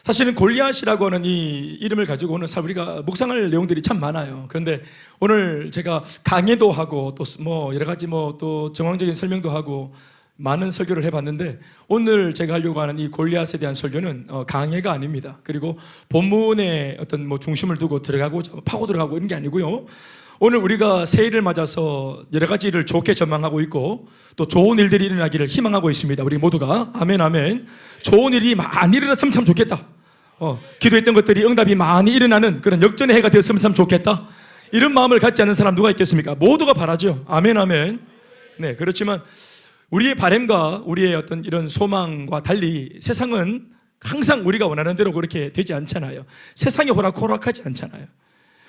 사실은 골리앗이라고 하는 이 이름을 가지고 오늘 우리가 묵상할 내용들이 참 많아요. 그런데 오늘 제가 강의도 하고 또 여러 가지 또 정황적인 설명도 하고 많은 설교를 해봤는데, 오늘 제가 하려고 하는 이 골리앗에 대한 설교는 강해가 아닙니다. 그리고 본문의 어떤 중심을 두고 들어가고 파고 들어가고 이런 게 아니고요. 오늘 우리가 새해를 맞아서 여러 가지를 좋게 전망하고 있고 또 좋은 일들이 일어나기를 희망하고 있습니다. 우리 모두가 아멘 아멘. 좋은 일이 많이 일어났으면 참 좋겠다. 기도했던 것들이 응답이 많이 일어나는 그런 역전의 해가 되었으면 참 좋겠다. 이런 마음을 갖지 않는 사람 누가 있겠습니까? 모두가 바라죠. 아멘 아멘. 네, 그렇지만 우리의 바람과 우리의 어떤 이런 소망과 달리 세상은 항상 우리가 원하는 대로 그렇게 되지 않잖아요. 세상이 호락호락하지 않잖아요.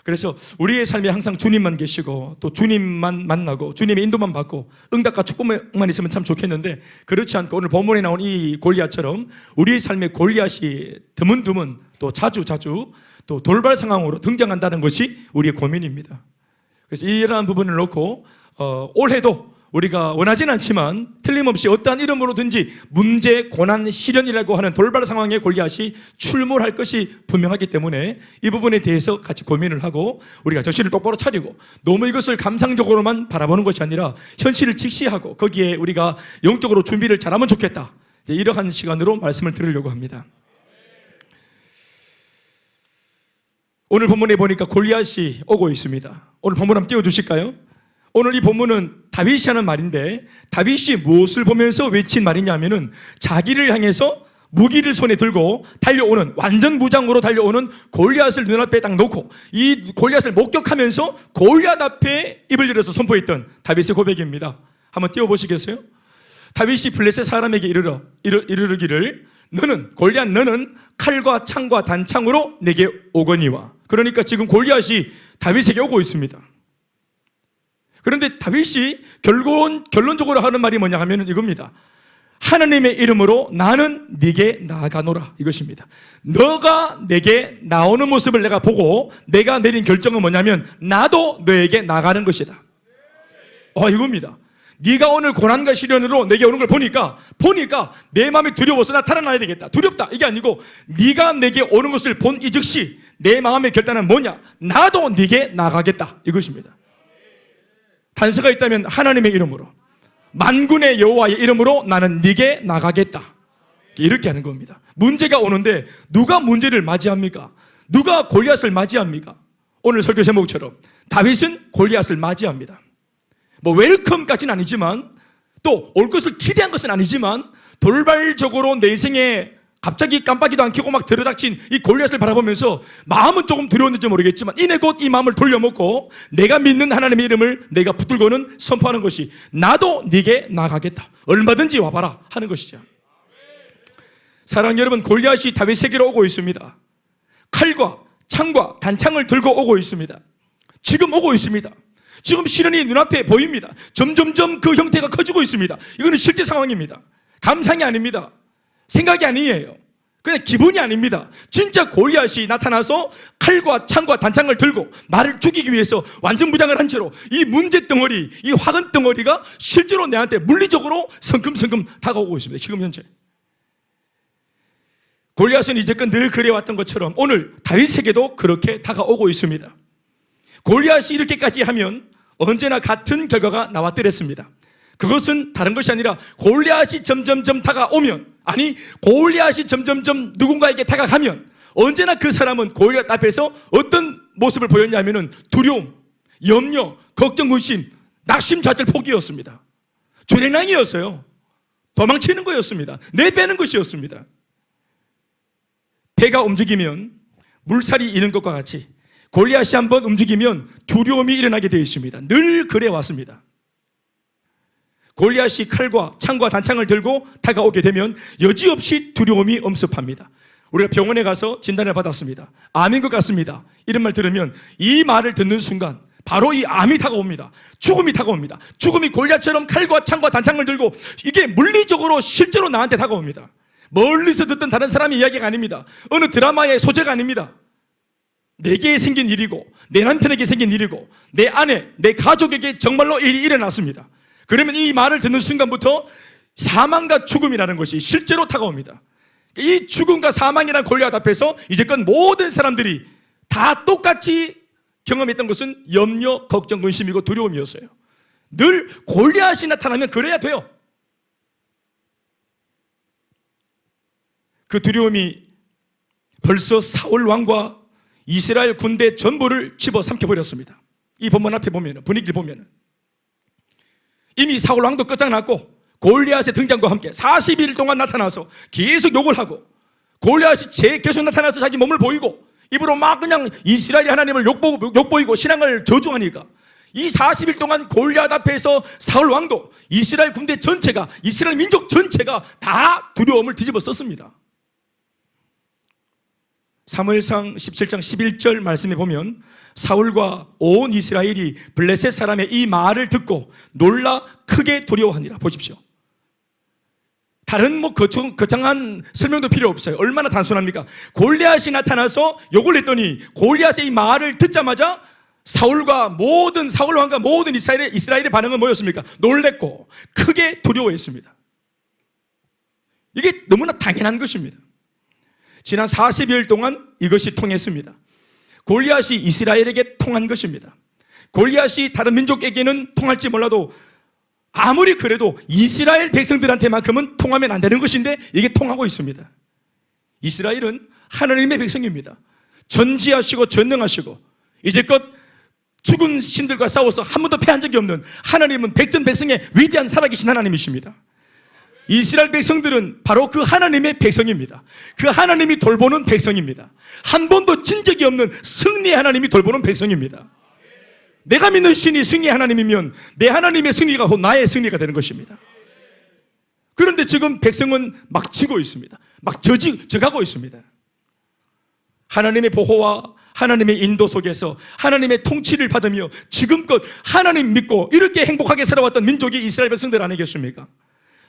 그래서 우리의 삶에 항상 주님만 계시고 또 주님만 만나고 주님의 인도만 받고 응답과 축복만 있으면 참 좋겠는데, 그렇지 않고 오늘 본문에 나온 이 골리앗처럼 우리의 삶에 골리앗이 드문드문 또 자주 또 돌발 상황으로 등장한다는 것이 우리의 고민입니다. 그래서 이러한 부분을 놓고 올해도 우리가 원하진 않지만 틀림없이 어떠한 이름으로든지 문제, 고난, 시련이라고 하는 돌발 상황의 골리앗이 출몰할 것이 분명하기 때문에 이 부분에 대해서 같이 고민을 하고 우리가 정신을 똑바로 차리고 너무 이것을 감상적으로만 바라보는 것이 아니라 현실을 직시하고 거기에 우리가 영적으로 준비를 잘하면 좋겠다. 이러한 시간으로 말씀을 드리려고 합니다. 오늘 본문에 보니까 골리앗이 오고 있습니다. 오늘 본문 한번 띄워주실까요? 오늘 이 본문은 다윗이 하는 말인데, 다윗이 무엇을 보면서 외친 말이냐면은 자기를 향해서 무기를 손에 들고 달려오는, 완전 무장으로 달려오는 골리앗을 눈앞에 딱 놓고 이 골리앗을 목격하면서 골리앗 앞에 입을 열어서 선포했던 다윗의 고백입니다. 한번 띄워보시겠어요? 다윗이 블레셋 사람에게 이르기를 너는 골리앗 너는 칼과 창과 단창으로 내게 오거니와. 그러니까 지금 골리앗이 다윗에게 오고 있습니다. 그런데 다윗이 결론적으로 하는 말이 뭐냐 하면 이겁니다. 하나님의 이름으로 나는 네게 나아가노라, 이것입니다. 너가 내게 나오는 모습을 내가 보고 내가 내린 결정은 뭐냐면 나도 너에게 나가는 것이다. 이겁니다. 네가 오늘 고난과 시련으로 내게 오는 걸 보니까 내 마음이 두려워서 나 달아나야 되겠다, 두렵다, 이게 아니고 네가 내게 오는 것을 본 이 즉시 내 마음의 결단은 뭐냐? 나도 네게 나가겠다, 이것입니다. 단서가 있다면 하나님의 이름으로, 만군의 여호와의 이름으로 나는 네게 나가겠다, 이렇게 하는 겁니다. 문제가 오는데 누가 문제를 맞이합니까? 누가 골리앗을 맞이합니까? 오늘 설교 제목처럼 다윗은 골리앗을 맞이합니다. 웰컴까지는 아니지만 또 올 것을 기대한 것은 아니지만 돌발적으로 내 인생에 갑자기 깜빡이도 안 켜고 막 들어닥친 이 골리앗을 바라보면서 마음은 조금 두려웠는지 모르겠지만 이내 곧 이 마음을 돌려먹고 내가 믿는 하나님의 이름을 내가 붙들고는 선포하는 것이 나도 네게 나가겠다, 얼마든지 와봐라 하는 것이죠. 사랑하는 여러분, 골리앗이 다윗에게로 오고 있습니다. 칼과 창과 단창을 들고 오고 있습니다. 지금 오고 있습니다. 지금 시련이 눈앞에 보입니다. 점점점 그 형태가 커지고 있습니다. 이거는 실제 상황입니다. 감상이 아닙니다. 생각이 아니에요. 그냥 기분이 아닙니다. 진짜 골리앗이 나타나서 칼과 창과 단창을 들고 나를 죽이기 위해서 완전 무장을 한 채로 이 문제 덩어리, 이 화근 덩어리가 실제로 내한테 물리적으로 성큼성큼 다가오고 있습니다. 지금 현재 골리앗은 이제껏 늘 그래왔던 것처럼 오늘 다윗에게도 그렇게 다가오고 있습니다. 골리앗이 이렇게까지 하면 언제나 같은 결과가 나왔더랬습니다. 그것은 다른 것이 아니라 골리앗이 점점점 다가오면, 아니 골리앗이 점점점 누군가에게 다가가면 언제나 그 사람은 골리앗 앞에서 어떤 모습을 보였냐면은 두려움, 염려, 걱정, 근심, 낙심자절, 포기였습니다. 죄랭랑이었어요. 도망치는 거였습니다. 내빼는 것이었습니다. 배가 움직이면 물살이 이는 것과 같이 골리앗이 한번 움직이면 두려움이 일어나게 되어 있습니다. 늘 그래 왔습니다. 골리앗이 칼과 창과 단창을 들고 다가오게 되면 여지없이 두려움이 엄습합니다. 우리가 병원에 가서 진단을 받았습니다. 암인 것 같습니다. 이런 말 들으면 이 말을 듣는 순간 바로 이 암이 다가옵니다. 죽음이 다가옵니다. 죽음이 골리앗처럼 칼과 창과 단창을 들고 이게 물리적으로 실제로 나한테 다가옵니다. 멀리서 듣던 다른 사람의 이야기가 아닙니다. 어느 드라마의 소재가 아닙니다. 내게 생긴 일이고 내 남편에게 생긴 일이고 내 아내, 내 가족에게 정말로 일이 일어났습니다. 그러면 이 말을 듣는 순간부터 사망과 죽음이라는 것이 실제로 다가옵니다. 이 죽음과 사망이라는 골리앗 앞에서 이제껏 모든 사람들이 다 똑같이 경험했던 것은 염려, 걱정, 근심이고 두려움이었어요. 늘 골리앗이 나타나면 그래야 돼요. 그 두려움이 벌써 사울 왕과 이스라엘 군대 전부를 집어삼켜 버렸습니다. 이 본문 앞에 보면, 분위기를 보면 이미 사울 왕도 끝장났고 골리앗의 등장과 함께 40일 동안 나타나서 계속 욕을 하고, 골리앗이 계속 나타나서 자기 몸을 보이고 입으로 막 그냥 이스라엘의 하나님을 욕보이고 신앙을 저주하니까 이 40일 동안 골리앗 앞에서 사울 왕도, 이스라엘 군대 전체가, 이스라엘 민족 전체가 다 두려움을 뒤집어 썼습니다. 사무엘상 17장 11절 말씀에 보면 사울과 온 이스라엘이 블레셋 사람의 이 말을 듣고 놀라 크게 두려워하니라. 보십시오. 다른 거창한 설명도 필요 없어요. 얼마나 단순합니까? 골리앗이 나타나서 욕을 했더니 골리앗의 이 말을 듣자마자 사울 왕과 모든 이스라엘의 반응은 뭐였습니까? 놀랬고 크게 두려워했습니다. 이게 너무나 당연한 것입니다. 지난 40일 동안 이것이 통했습니다. 골리앗이 이스라엘에게 통한 것입니다. 골리앗이 다른 민족에게는 통할지 몰라도 아무리 그래도 이스라엘 백성들한테만큼은 통하면 안 되는 것인데 이게 통하고 있습니다. 이스라엘은 하나님의 백성입니다. 전지하시고 전능하시고 이제껏 죽은 신들과 싸워서 한 번도 패한 적이 없는 하나님은 백전백승의 위대한 살아계신 하나님이십니다. 이스라엘 백성들은 바로 그 하나님의 백성입니다. 그 하나님이 돌보는 백성입니다. 한 번도 진 적이 없는 승리의 하나님이 돌보는 백성입니다. 내가 믿는 신이 승리의 하나님이면 내 하나님의 승리가 곧 나의 승리가 되는 것입니다. 그런데 지금 백성은 막 지고 있습니다. 막 져가고 있습니다. 하나님의 보호와 하나님의 인도 속에서 하나님의 통치를 받으며 지금껏 하나님 믿고 이렇게 행복하게 살아왔던 민족이 이스라엘 백성들 아니겠습니까?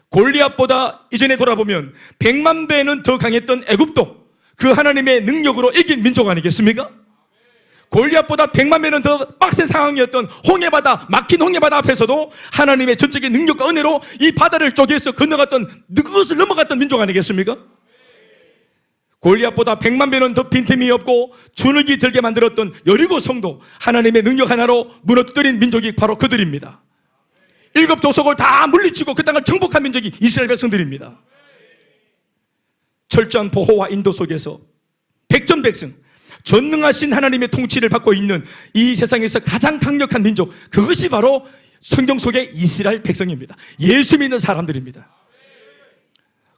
골리앗보다 이전에 돌아보면 100만 배는 더 강했던 애굽도 그 하나님의 능력으로 이긴 민족 아니겠습니까? 골리앗보다 100만 배는 더 빡센 상황이었던 홍해바다, 막힌 홍해바다 앞에서도 하나님의 전적인 능력과 은혜로 이 바다를 쪼개서 건너갔던, 그것을 넘어갔던 민족 아니겠습니까? 골리앗보다 100만 배는 더 빈틈이 없고 주눅이 들게 만들었던 여리고 성도, 하나님의 능력 하나로 무너뜨린 민족이 바로 그들입니다. 7족속을 다 물리치고 그 땅을 정복한 민족이 이스라엘 백성들입니다. 철저한 보호와 인도 속에서 백전백승, 전능하신 하나님의 통치를 받고 있는 이 세상에서 가장 강력한 민족, 그것이 바로 성경 속의 이스라엘 백성입니다. 예수 믿는 사람들입니다.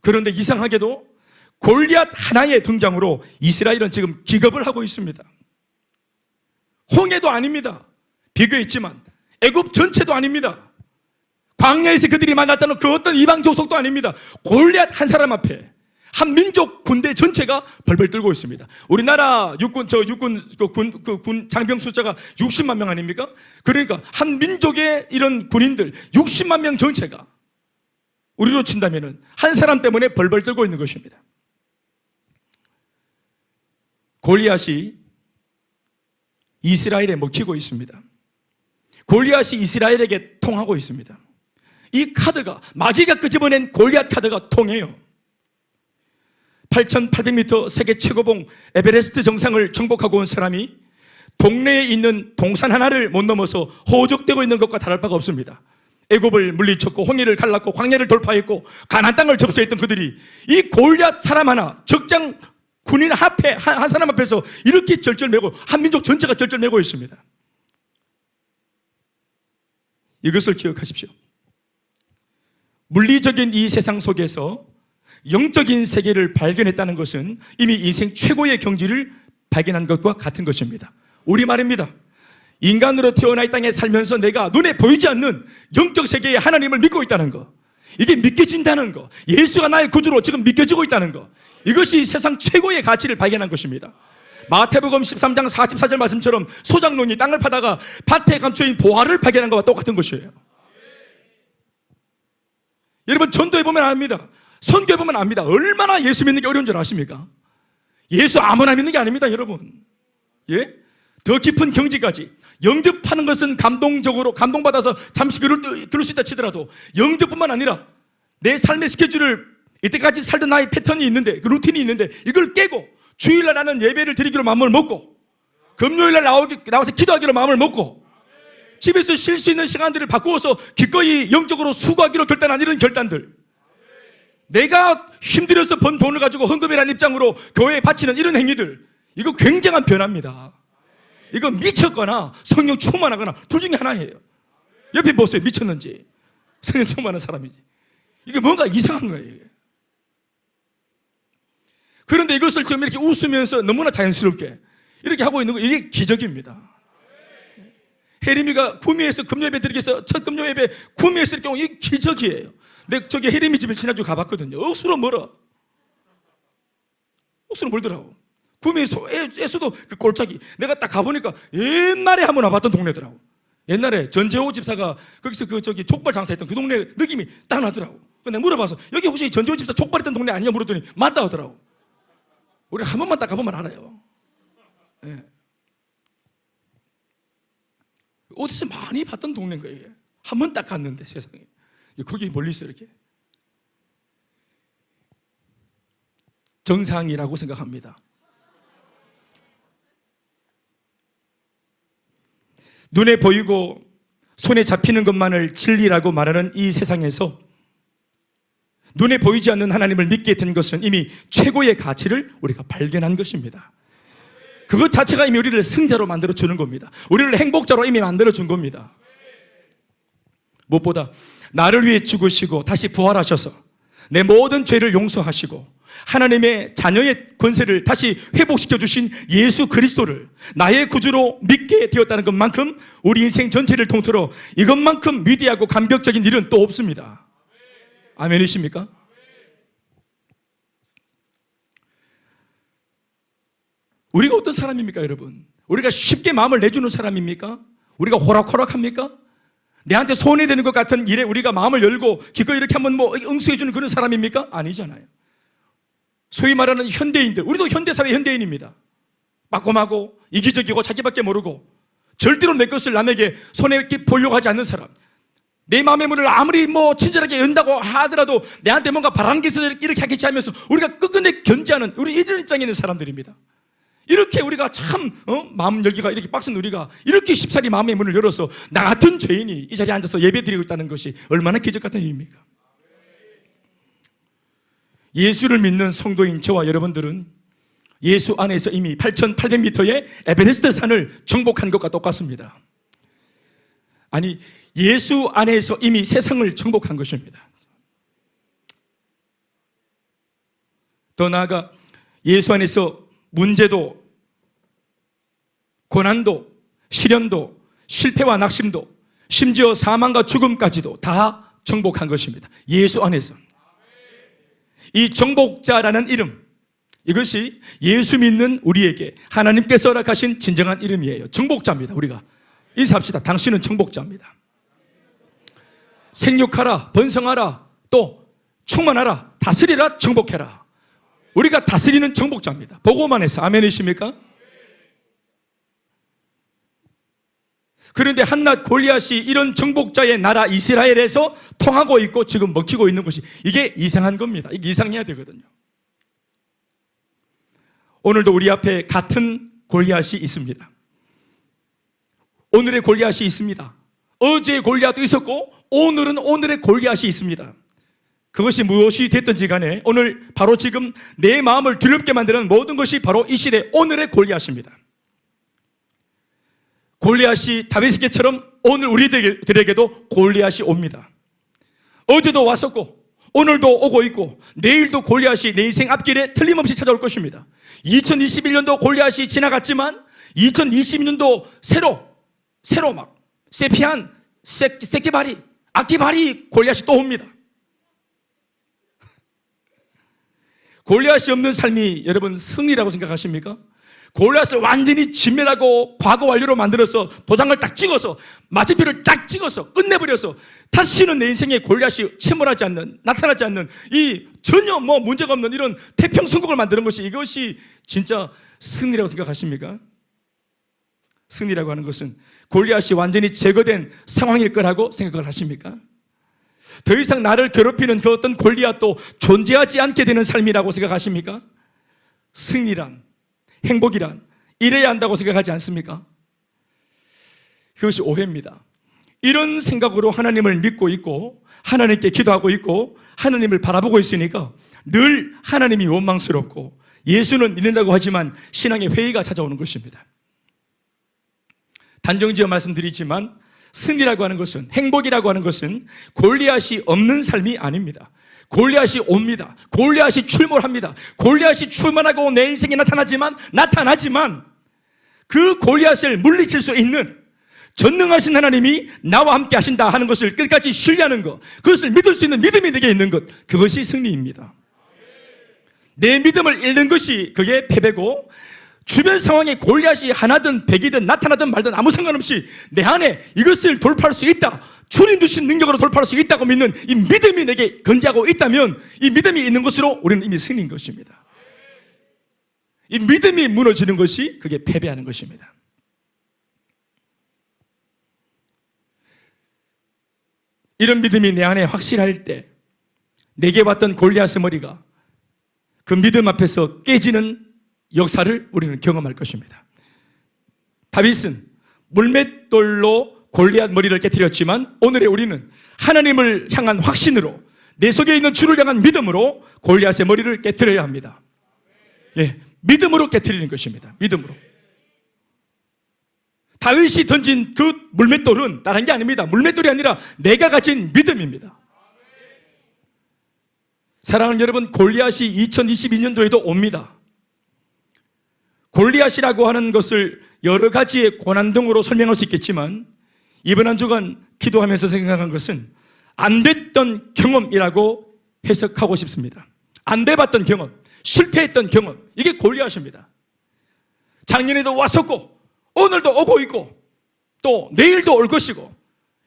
그런데 이상하게도 골리앗 하나의 등장으로 이스라엘은 지금 기겁을 하고 있습니다. 홍해도 아닙니다. 비교했지만 애굽 전체도 아닙니다. 광야에서 그들이 만났다는 그 어떤 이방 족속도 아닙니다. 골리앗 한 사람 앞에 한 민족 군대 전체가 벌벌 떨고 있습니다. 우리나라 군 장병 숫자가 60만 명 아닙니까? 그러니까 한 민족의 이런 군인들 60만 명 전체가 우리로 친다면은 한 사람 때문에 벌벌 떨고 있는 것입니다. 골리앗이 이스라엘에 먹히고 있습니다. 골리앗이 이스라엘에게 통하고 있습니다. 이 카드가, 마귀가 끄집어낸 골리앗 카드가 통해요. 8,800m 세계 최고봉 에베레스트 정상을 정복하고 온 사람이 동네에 있는 동산 하나를 못 넘어서 호적되고 있는 것과 다를 바가 없습니다. 애굽을 물리쳤고 홍해를 갈랐고 광야를 돌파했고 가나안 땅을 접수했던 그들이 이 골리앗 사람 하나, 적장 군인 앞에 한 사람 앞에서 이렇게 절절매고 한 민족 전체가 절절매고 있습니다. 이것을 기억하십시오. 물리적인 이 세상 속에서 영적인 세계를 발견했다는 것은 이미 인생 최고의 경지를 발견한 것과 같은 것입니다. 우리말입니다. 인간으로 태어나 이 땅에 살면서 내가 눈에 보이지 않는 영적 세계의 하나님을 믿고 있다는 것, 이게 믿겨진다는 것, 예수가 나의 구주로 지금 믿겨지고 있다는 것, 이것이 세상 최고의 가치를 발견한 것입니다. 마태복음 13장 44절 말씀처럼 소작농이 땅을 파다가 밭에 감춰인 보화를 발견한 것과 똑같은 것이에요. 여러분, 전도해 보면 압니다. 선교해 보면 압니다. 얼마나 예수 믿는 게 어려운 줄 아십니까? 예수 아무나 믿는 게 아닙니다, 여러분. 예? 더 깊은 경지까지. 영접하는 것은 감동적으로 감동받아서 잠시 그럴 수 있다 치더라도 영접뿐만 아니라 내 삶의 스케줄을 이때까지 살던 나의 패턴이 있는데, 그 루틴이 있는데 이걸 깨고 주일날 나는 예배를 드리기로 마음을 먹고 금요일날 나와서 기도하기로 마음을 먹고 집에서 쉴 수 있는 시간들을 바꾸어서 기꺼이 영적으로 수고하기로 결단한 이런 결단들, 내가 힘들어서 번 돈을 가지고 헌금이라는 입장으로 교회에 바치는 이런 행위들, 이거 굉장한 변화입니다. 이거 미쳤거나 성령 충만하거나 둘 중에 하나예요. 옆에 보세요. 미쳤는지 성령 충만한 사람인지. 이게 뭔가 이상한 거예요. 그런데 이것을 지금 이렇게 웃으면서 너무나 자연스럽게 이렇게 하고 있는 거, 이게 기적입니다. 혜림이가 구미에서 금요예배 드리기 위해서 첫 금요예배 구미에서 이렇게 온, 이게 기적이에요. 내가 저기 혜림이 집에 지난주 가봤거든요. 억수로 멀어. 억수로 멀더라고. 구미에서도 그 꼴짝이, 내가 딱 가보니까 옛날에 한번 와봤던 동네더라고. 옛날에 전재호 집사가 거기서 그 저기 족발 장사했던 그 동네 느낌이 딱 나더라고. 근데 물어봐서 여기 혹시 전재호 집사 족발했던 동네 아니냐 물었더니 맞다 하더라고. 우리 한 번만 딱 가보면 알아요. 네. 어디서 많이 봤던 동네인 거예요. 한 번 딱 갔는데 세상에. 거기 멀리 있어요. 이렇게 정상이라고 생각합니다. 눈에 보이고 손에 잡히는 것만을 진리라고 말하는 이 세상에서 눈에 보이지 않는 하나님을 믿게 된 것은 이미 최고의 가치를 우리가 발견한 것입니다. 그것 자체가 이미 우리를 승자로 만들어주는 겁니다. 우리를 행복자로 이미 만들어준 겁니다. 무엇보다 나를 위해 죽으시고 다시 부활하셔서 내 모든 죄를 용서하시고 하나님의 자녀의 권세를 다시 회복시켜 주신 예수 그리스도를 나의 구주로 믿게 되었다는 것만큼 우리 인생 전체를 통틀어 이것만큼 위대하고 감격적인 일은 또 없습니다. 아멘이십니까? 우리가 어떤 사람입니까, 여러분? 우리가 쉽게 마음을 내주는 사람입니까? 우리가 호락호락합니까? 내한테 손해 되는 것 같은 일에 우리가 마음을 열고 기꺼이 이렇게 한번 응수해주는 그런 사람입니까? 아니잖아요. 소위 말하는 현대인들, 우리도 현대사회 현대인입니다. 빠꼼하고 이기적이고 자기밖에 모르고 절대로 내 것을 남에게 손에 보려고 하지 않는 사람, 내 마음의 문을 아무리 친절하게 연다고 하더라도 내한테 뭔가 바라는 게 있어서 이렇게 하겠지 하면서 우리가 끝끝내 견제하는 우리 이런 입장에 있는 사람들입니다. 이렇게 우리가 참 마음 열기가 이렇게 빡센 우리가 이렇게 쉽사리 마음의 문을 열어서 나 같은 죄인이 이 자리에 앉아서 예배드리고 있다는 것이 얼마나 기적 같은 일입니까? 예수를 믿는 성도인 저와 여러분들은 예수 안에서 이미 8,800m의 에베레스트 산을 정복한 것과 똑같습니다. 아니, 예수 안에서 이미 세상을 정복한 것입니다. 더 나아가 예수 안에서 문제도, 고난도, 시련도, 실패와 낙심도, 심지어 사망과 죽음까지도 다 정복한 것입니다. 예수 안에서. 이 정복자라는 이름, 이것이 예수 믿는 우리에게 하나님께서 허락하신 진정한 이름이에요. 정복자입니다. 우리가 인사합시다. 당신은 정복자입니다. 생육하라, 번성하라, 또 충만하라, 다스리라, 정복해라. 우리가 다스리는 정복자입니다. 보고만 해서 아멘이십니까? 그런데 한낱 골리앗이 이런 정복자의 나라 이스라엘에서 통하고 있고 지금 먹히고 있는 것이, 이게 이상한 겁니다. 이게 이상해야 되거든요. 오늘도 우리 앞에 같은 골리앗이 있습니다. 오늘의 골리앗이 있습니다. 어제의 골리앗도 있었고 오늘은 오늘의 골리앗이 있습니다. 그것이 무엇이 됐든지 간에 오늘 바로 지금 내 마음을 두렵게 만드는 모든 것이 바로 이 시대 오늘의 골리앗입니다. 골리앗이 다윗에게처럼 오늘 우리들에게도 골리앗이 옵니다. 어제도 왔었고 오늘도 오고 있고 내일도 골리앗이 내 인생 앞길에 틀림없이 찾아올 것입니다. 2021년도 골리앗이 지나갔지만 2022년도 새로 막 세피한 새끼발이 악기발이 골리앗이 또 옵니다. 골리앗이 없는 삶이 여러분 승리라고 생각하십니까? 골리앗을 완전히 진멸하고 과거 완료로 만들어서 도장을 딱 찍어서 마침표를 딱 찍어서 끝내버려서 다시는 내 인생에 골리앗이 침몰하지 않는, 나타나지 않는, 이 전혀 문제가 없는 이런 태평성국을 만드는 것이, 이것이 진짜 승리라고 생각하십니까? 승리라고 하는 것은 골리앗이 완전히 제거된 상황일 거라고 생각을 하십니까? 더 이상 나를 괴롭히는 그 어떤 골리앗도 존재하지 않게 되는 삶이라고 생각하십니까? 승리란, 행복이란 이래야 한다고 생각하지 않습니까? 그것이 오해입니다. 이런 생각으로 하나님을 믿고 있고 하나님께 기도하고 있고 하나님을 바라보고 있으니까 늘 하나님이 원망스럽고 예수는 믿는다고 하지만 신앙의 회의가 찾아오는 것입니다. 단정지어 말씀드리지만 승리라고 하는 것은, 행복이라고 하는 것은 골리앗이 없는 삶이 아닙니다. 골리앗이 옵니다. 골리앗이 출몰합니다. 골리앗이 출몰하고 내 인생에 나타나지만 그 골리앗을 물리칠 수 있는 전능하신 하나님이 나와 함께 하신다 하는 것을 끝까지 신뢰하는 것, 그것을 믿을 수 있는 믿음이 내게 있는 것, 그것이 승리입니다. 내 믿음을 잃는 것이 그게 패배고, 주변 상황에 골리앗이 하나든 백이든 나타나든 말든 아무 상관없이 내 안에 이것을 돌파할 수 있다, 주님 주신 능력으로 돌파할 수 있다고 믿는 이 믿음이 내게 건재하고 있다면, 이 믿음이 있는 것으로 우리는 이미 승리인 것입니다. 이 믿음이 무너지는 것이 그게 패배하는 것입니다. 이런 믿음이 내 안에 확실할 때 내게 왔던 골리앗의 머리가 그 믿음 앞에서 깨지는 역사를 우리는 경험할 것입니다. 다윗은 물맷돌로 골리앗 머리를 깨뜨렸지만 오늘의 우리는 하나님을 향한 확신으로, 내 속에 있는 주를 향한 믿음으로 골리앗의 머리를 깨뜨려야 합니다. 예, 믿음으로 깨뜨리는 것입니다. 믿음으로. 다윗이 던진 그 물맷돌은 다른 게 아닙니다. 물맷돌이 아니라 내가 가진 믿음입니다. 사랑하는 여러분, 골리앗이 2022년도에도 옵니다. 골리앗이라고 하는 것을 여러 가지의 고난등으로 설명할 수 있겠지만, 이번 한 주간 기도하면서 생각한 것은 안 됐던 경험이라고 해석하고 싶습니다. 안 돼봤던 경험, 실패했던 경험, 이게 골리앗입니다. 작년에도 왔었고 오늘도 오고 있고 또 내일도 올 것이고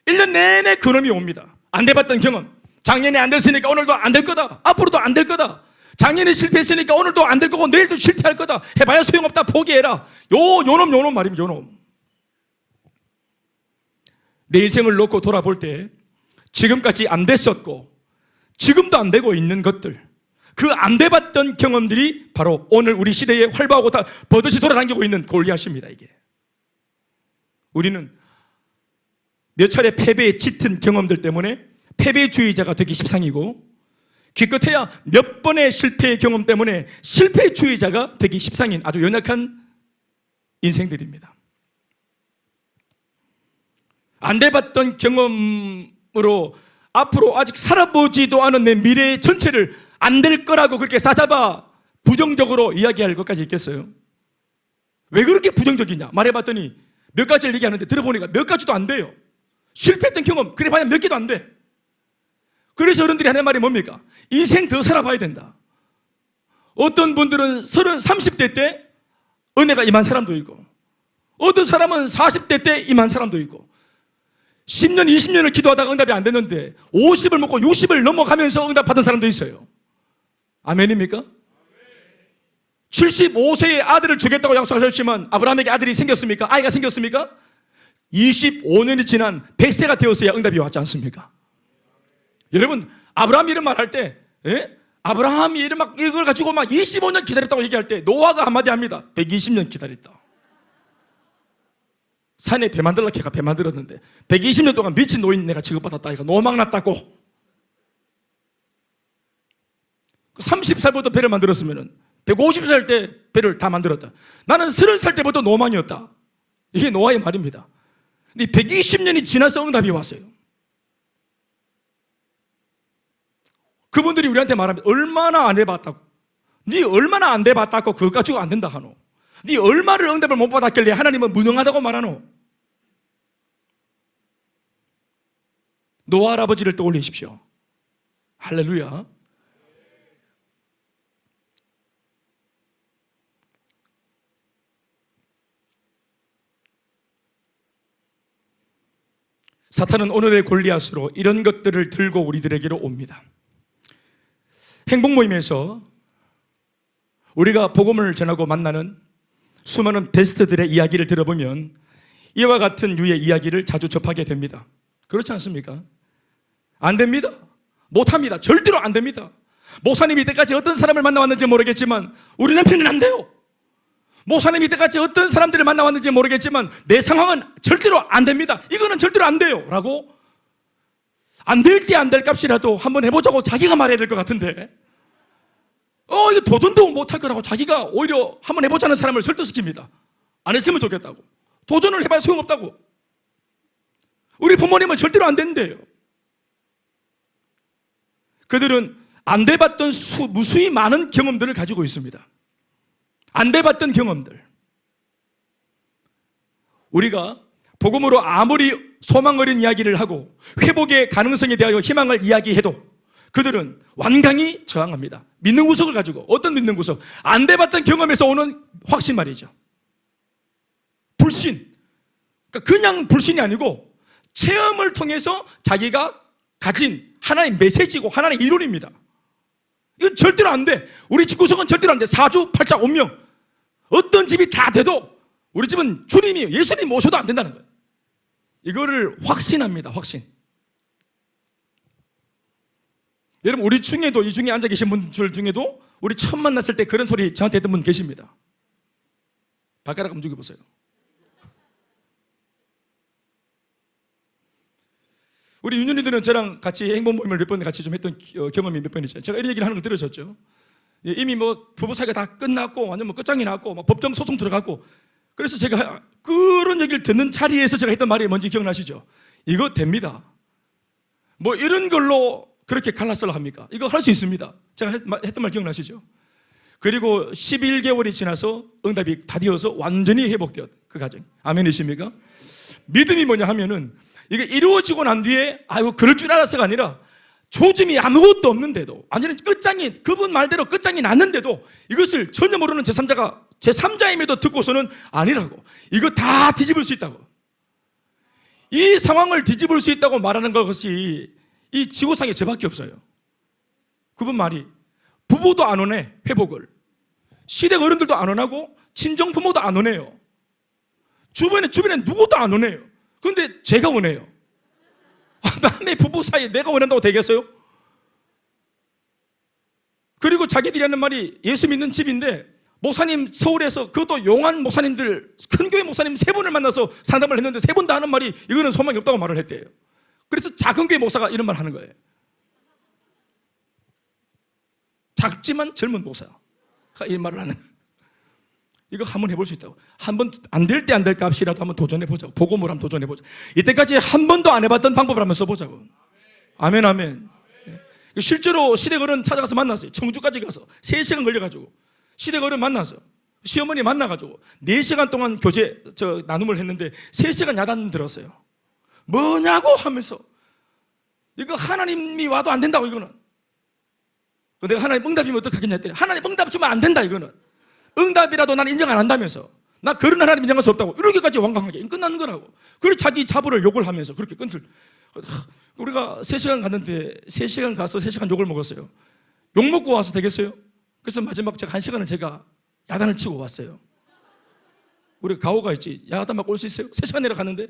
1년 내내 그놈이 옵니다. 안 돼봤던 경험, 작년에 안 됐으니까 오늘도 안 될 거다, 앞으로도 안 될 거다, 작년에 실패했으니까 오늘도 안 될 거고 내일도 실패할 거다, 해봐야 소용없다, 포기해라. 요놈 말입니다. 요놈. 내 인생을 놓고 돌아볼 때 지금까지 안 됐었고 지금도 안 되고 있는 것들, 그 안 돼봤던 경험들이 바로 오늘 우리 시대에 활발하고 다 버젓이 돌아다니고 있는 골리앗입니다. 이게 우리는 몇 차례 패배에 짙은 경험들 때문에 패배주의자가 되기 십상이고, 기껏해야 몇 번의 실패의 경험 때문에 실패주의자가 되기 십상인 아주 연약한 인생들입니다. 안 돼봤던 경험으로 앞으로 아직 살아보지도 않은 내 미래 전체를 안 될 거라고 그렇게 싸잡아 부정적으로 이야기할 것까지 있겠어요? 왜 그렇게 부정적이냐 말해봤더니 몇 가지를 얘기하는데 들어보니까 몇 가지도 안 돼요. 실패했던 경험 그래 봐야 몇 개도 안 돼. 그래서 어른들이 하는 말이 뭡니까? 인생 더 살아봐야 된다. 어떤 분들은 30대 때 은혜가 임한 사람도 있고, 어떤 사람은 40대 때 임한 사람도 있고, 10년, 20년을 기도하다가 응답이 안 됐는데 50을 먹고 60을 넘어가면서 응답 받은 사람도 있어요. 아멘입니까? 75세의 아들을 주겠다고 약속하셨지만 아브라함에게 아들이 생겼습니까? 아이가 생겼습니까? 25년이 지난 100세가 되었어야 응답이 왔지 않습니까? 여러분, 아브라함이 이런 말 할 때, 아브라함이 이걸 가지고 막 25년 기다렸다고 얘기할 때 노아가 한마디 합니다. 120년 기다렸다. 산에 배 만들라 걔가 배 만들었는데 120년 동안 미친 노인 내가 취급받았다. 이거 노망 났다고. 30살부터 배를 만들었으면 150살 때 배를 다 만들었다. 나는 30살 때부터 노망이었다. 이게 노아의 말입니다. 근데 120년이 지나서 응답이 왔어요. 그분들이 우리한테 말합니다. 얼마나 안 해봤다고. 네 얼마나 안 돼봤다고 그것 가지고 안 된다 하노. 네 얼마를 응답을 못 받았길래 하나님은 무능하다고 말하노. 노아 할아버지를 떠올리십시오. 할렐루야. 사탄은 오늘의 골리앗으로 이런 것들을 들고 우리들에게로 옵니다. 행복 모임에서 우리가 복음을 전하고 만나는 수많은 베스트들의 이야기를 들어보면 이와 같은 유의 이야기를 자주 접하게 됩니다. 그렇지 않습니까? 안 됩니다. 못합니다. 절대로 안 됩니다. 목사님이 이때까지 어떤 사람을 만나왔는지 모르겠지만 우리 남편은 안 돼요. 목사님이 이때까지 어떤 사람들을 만나왔는지 모르겠지만 내 상황은 절대로 안 됩니다. 이거는 절대로 안 돼요 라고 안 될 때 안 될 값이라도 한번 해보자고 자기가 말해야 될 것 같은데 이거 도전도 못할 거라고 자기가 오히려 한번 해보자는 사람을 설득시킵니다. 안 했으면 좋겠다고. 도전을 해봐야 소용없다고. 우리 부모님은 절대로 안 된대요. 그들은 안 돼봤던 무수히 많은 경험들을 가지고 있습니다. 안 돼봤던 경험들. 우리가 복음으로 아무리 소망 어린 이야기를 하고 회복의 가능성에 대하여 희망을 이야기해도 그들은 완강히 저항합니다. 믿는 구석을 가지고. 어떤 믿는 구석? 안 돼봤던 경험에서 오는 확신 말이죠. 불신. 그러니까 그냥 불신이 아니고 체험을 통해서 자기가 가진 하나의 메시지고 하나의 이론입니다. 이건 절대로 안 돼. 우리 집 구석은 절대로 안 돼. 사주팔자 운명. 어떤 집이 다 돼도 우리 집은 주님이 예수님 모셔도 안 된다는 거예요. 이거를 확신합니다. 확신. 여러분 우리 중에도 이 중에 앉아 계신 분들 중에도 우리 처음 만났을 때 그런 소리 저한테 했던 분 계십니다. 발가락 움직여 보세요. 우리 윤윤이들은 저랑 같이 행복 모임을 몇 번 같이 좀 했던 경험이 몇 번 있죠. 제가 이런 얘기를 하는 걸 들으셨죠. 이미 뭐 부부 사이가 다 끝났고 완전 뭐 끝장이 났고 막 법정 소송 들어갔고 그래서 제가 그런 얘기를 듣는 자리에서 제가 했던 말이 뭔지 기억나시죠? 이거 됩니다. 뭐 이런 걸로 그렇게 갈라서라 합니까? 이거 할 수 있습니다. 제가 했던 말 기억나시죠? 그리고 11개월이 지나서 응답이 다 되어서 완전히 회복되었 그 가정. 아멘이십니까? 믿음이 뭐냐 하면은 이게 이루어지고 난 뒤에 아이고 그럴 줄 알았어가 아니라 조짐이 아무것도 없는데도 완전히 끝장이 그분 말대로 끝장이 났는데도 이것을 전혀 모르는 제3자임에도 듣고서는 아니라고. 이거 다 뒤집을 수 있다고. 이 상황을 뒤집을 수 있다고 말하는 것이 이 지구상에 저밖에 없어요. 그분 말이 부부도 안 오네 회복을. 시댁 어른들도 안 오나고 친정 부모도 안 오네요. 주변에 누구도 안 오네요. 그런데 제가 원해요. 남의 부부 사이에 내가 원한다고 되겠어요? 그리고 자기들이 하는 말이 예수 믿는 집인데 목사님 서울에서 그것도 용한 목사님들 큰 교회 목사님 3분을 만나서 상담을 했는데 3분 다 하는 말이 이거는 소망이 없다고 말을 했대요. 그래서 작은 교회 목사가 이런 말 하는 거예요. 작지만 젊은 목사가 이 말을 하는 거예요. 이거 한번 해볼 수 있다고. 한번 안 될 때 안 될 값이라도 한번 도전해보자고. 복음으로 한번 도전해보자. 이때까지 한 번도 안 해봤던 방법을 한번 써보자고. 아멘 아멘. 실제로 시댁 어른 찾아가서 만났어요. 청주까지 가서 3시간 걸려가지고 시댁 어른 만나서 시어머니 만나가지고 4시간 동안 나눔을 했는데 3시간 야단 들었어요. 뭐냐고 하면서 이거 하나님이 와도 안 된다고 이거는. 내가 하나님 응답이면 어떡하겠냐 했더니 하나님 응답 주면 안 된다 이거는. 응답이라도 난 인정 안 한다면서 나 그런 하나님 인정할 수 없다고 이렇게까지 완강하게 끝나는 거라고. 그리고 자기 자부를 욕을 하면서 그렇게 우리가 3시간 갔는데 3시간 가서 3시간 욕을 먹었어요. 욕 먹고 와서 되겠어요? 그래서 마지막 제가 1시간은 제가 야단을 치고 왔어요. 우리가 가오가 있지. 야단 맞고 올 수 있어요? 3시간 내려갔는데.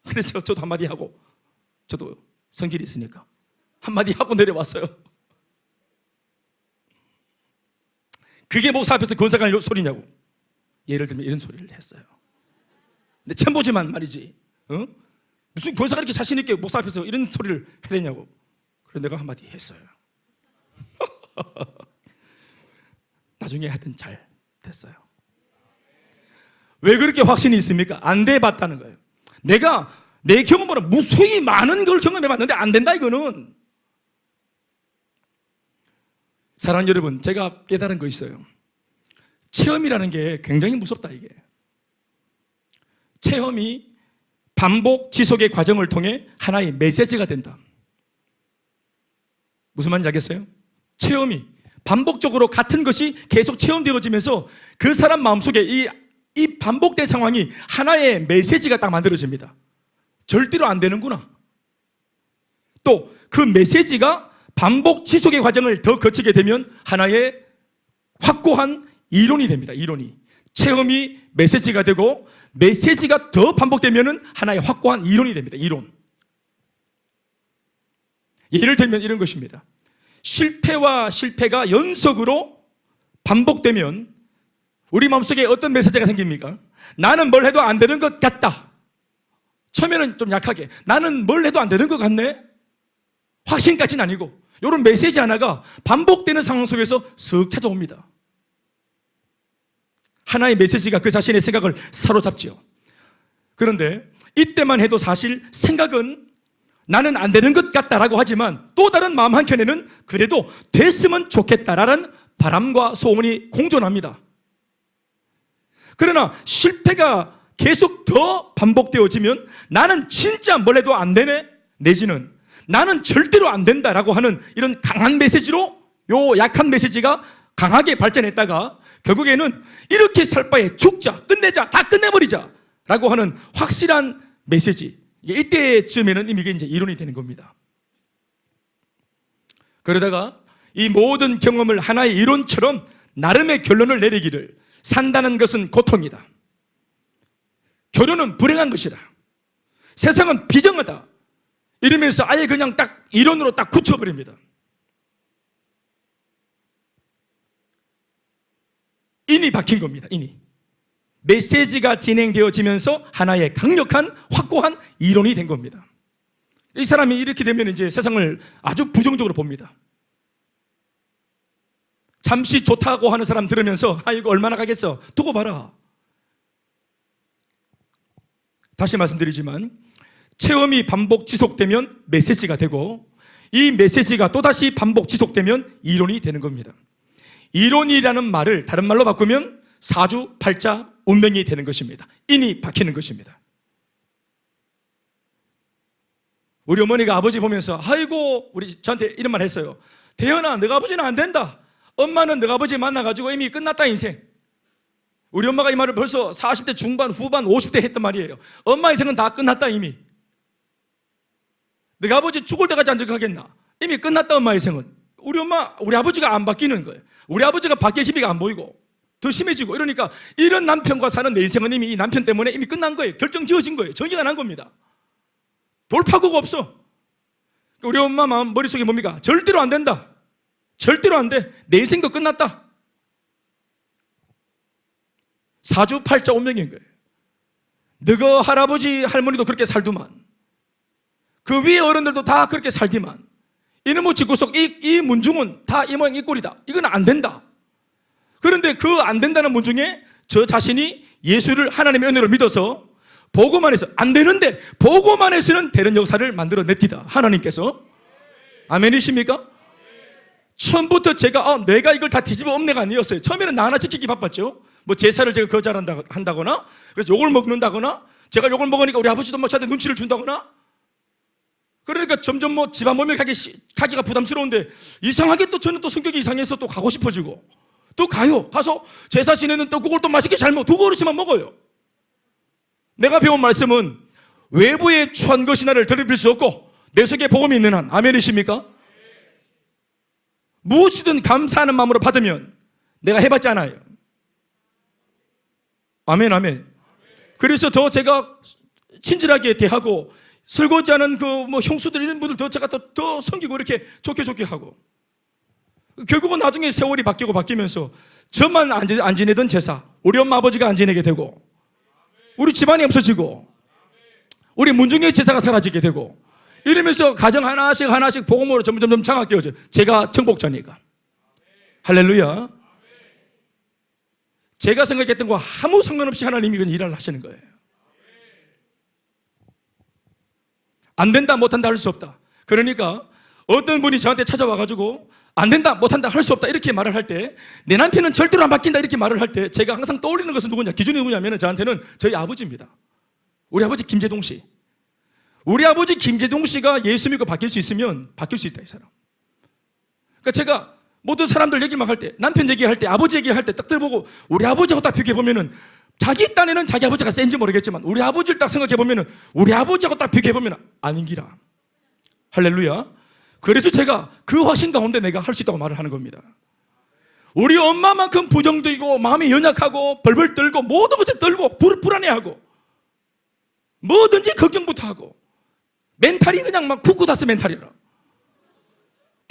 그래서 저도 한마디 하고 저도 성질이 있으니까 한마디 하고 내려왔어요. 그게 목사 앞에서 권사갈 소리냐고. 예를 들면 이런 소리를 했어요. 근데 처음 보지만 말이지. 무슨 권사가 이렇게 자신 있게 목사 앞에서 이런 소리를 해야 되냐고. 그래서 내가 한마디 했어요. 나중에 하여튼 잘 됐어요. 왜 그렇게 확신이 있습니까? 안 돼봤다는 거예요. 내가 내 경험보다 무수히 많은 걸 경험해봤는데 안 된다 이거는. 사랑하는 여러분, 제가 깨달은 거 있어요. 체험이라는 게 굉장히 무섭다 이게. 체험이 반복 지속의 과정을 통해 하나의 메시지가 된다. 무슨 말인지 알겠어요? 체험이 반복적으로 같은 것이 계속 체험되어지면서 그 사람 마음속에 이 반복된 상황이 하나의 메시지가 딱 만들어집니다. 절대로 안 되는구나. 또 그 메시지가 반복 지속의 과정을 더 거치게 되면 하나의 확고한 이론이 됩니다. 이론이. 체험이 메시지가 되고 메시지가 더 반복되면 하나의 확고한 이론이 됩니다. 이론. 예를 들면 이런 것입니다. 실패와 실패가 연속으로 반복되면 우리 마음속에 어떤 메시지가 생깁니까? 나는 뭘 해도 안 되는 것 같다. 처음에는 좀 약하게 나는 뭘 해도 안 되는 것 같네. 확신까지는 아니고 이런 메시지 하나가 반복되는 상황 속에서 쓱 찾아옵니다. 하나의 메시지가 그 자신의 생각을 사로잡지요. 그런데 이때만 해도 사실 생각은 나는 안 되는 것 같다라고 하지만 또 다른 마음 한켠에는 그래도 됐으면 좋겠다라는 바람과 소원이 공존합니다. 그러나 실패가 계속 더 반복되어지면 나는 진짜 뭘 해도 안 되네, 내지는 나는 절대로 안 된다라고 하는 이런 강한 메시지로 요 약한 메시지가 강하게 발전했다가 결국에는 이렇게 살 바에 죽자, 끝내자, 다 끝내버리자 라고 하는 확실한 메시지, 이때쯤에는 이미 이제 이론이 되는 겁니다. 그러다가 이 모든 경험을 하나의 이론처럼 나름의 결론을 내리기를, 산다는 것은 고통이다, 결혼은 불행한 것이다, 세상은 비정하다, 이러면서 아예 그냥 딱 이론으로 딱 굳혀버립니다. 인이 박힌 겁니다. 인이. 메시지가 진행되어지면서 하나의 강력한 확고한 이론이 된 겁니다. 이 사람이 이렇게 되면 이제 세상을 아주 부정적으로 봅니다. 잠시 좋다고 하는 사람 들으면서 이거 얼마나 가겠어, 두고 봐라. 다시 말씀드리지만 체험이 반복 지속되면 메시지가 되고, 이 메시지가 또다시 반복 지속되면 이론이 되는 겁니다. 이론이라는 말을 다른 말로 바꾸면 사주팔자 운명이 되는 것입니다. 인이 박히는 것입니다. 우리 어머니가 아버지 보면서 아이고, 저한테 이런 말 했어요. 대현아, 너가 아버지는 안 된다. 엄마는 너가 아버지 만나가지고 이미 끝났다, 인생. 우리 엄마가 이 말을 벌써 40대 중반, 후반, 50대 했던 말이에요. 엄마 인생은 다 끝났다, 이미. 너가 아버지 죽을 때까지 안 적하겠나? 이미 끝났다, 엄마 인생은. 우리 아버지가 안 바뀌는 거예요. 우리 아버지가 바뀔 힘이 안 보이고 더 심해지고, 이러니까 이런 남편과 사는 내 인생은 이미 이 남편 때문에 이미 끝난 거예요. 결정 지어진 거예요. 정리가 난 겁니다. 돌파구가 없어. 우리 엄마 마음 머릿속에 뭡니까? 절대로 안 된다. 절대로 안 돼. 내 인생도 끝났다. 사주팔자 운명인 거예요. 너가 할아버지 할머니도 그렇게 살더만, 그 위에 어른들도 다 그렇게 살디만, 이놈의 집구석 이 문중은 다 이 모양 이 꼴이다. 이건 안 된다. 그런데 그 안 된다는 문중에 저 자신이 예수를 하나님의 은혜로 믿어서 보고만 해서 안 되는데 보고만 해서는 되는 역사를 만들어냈디다, 하나님께서. 아멘이십니까? 처음부터 제가 내가 이걸 다 뒤집어 엎내가 아니었어요. 처음에는 나 하나 지키기 바빴죠. 뭐 제사를 제가 거절한다거나, 그래서 욕을 먹는다거나, 제가 욕을 먹으니까 우리 아버지도 뭐 저한테 눈치를 준다거나, 그러니까 점점 뭐 집안 모임을 가기가 부담스러운데, 이상하게 또 저는 또 성격이 이상해서 또 가고 싶어지고 또 가요. 가서 제사 지내는 떡국을 또 맛있게 잘 먹어. 2그릇만 먹어요. 내가 배운 말씀은 외부의 추한 것이 나를 더럽힐 수 없고 내 속에 복음이 있는 한. 아멘이십니까? 무엇이든 감사하는 마음으로 받으면 내가 해봤잖아요. 아멘, 아멘. 그래서 더 제가 친절하게 대하고, 설거지하는 그 뭐 형수들 이런 분들 제가 더 섬기고 이렇게 좋게 하고, 결국은 나중에 세월이 바뀌면서 저만 안 지내던 제사 우리 엄마 아버지가 안 지내게 되고, 우리 집안이 없어지고, 우리 문중의 제사가 사라지게 되고, 이러면서 가정 하나씩 복음으로 점점 장악되어져요. 제가 정복자니까. 할렐루야. 제가 생각했던 거와 아무 상관없이 하나님이 그냥 일을 하시는 거예요. 안 된다, 못한다 할 수 없다. 그러니까 어떤 분이 저한테 찾아와가지고 안 된다, 못한다, 할 수 없다 이렇게 말을 할 때, 내 남편은 절대로 안 바뀐다 이렇게 말을 할 때 제가 항상 떠올리는 것은 누구냐, 기준이 누구냐면 저한테는 저희 아버지입니다. 우리 아버지 김재동 씨. 우리 아버지 김재동 씨가 예수 믿고 바뀔 수 있으면 바뀔 수 있다, 이 사람. 그러니까 제가 모든 사람들 얘기만 할 때, 남편 얘기할 때, 아버지 얘기할 때 딱 들어보고 우리 아버지하고 딱 비교해보면은, 자기 딴에는 자기 아버지가 센지 모르겠지만 우리 아버지를 딱 생각해보면은 우리 아버지하고 딱 비교해보면 아닌기라. 할렐루야. 그래서 제가 그 확신 가운데 내가 할 수 있다고 말을 하는 겁니다. 우리 엄마만큼 부정적이고 마음이 연약하고 벌벌 떨고 모든 것에 떨고 불안해하고 뭐든지 걱정부터 하고 멘탈이 그냥 막 굳고 닿스 멘탈이라.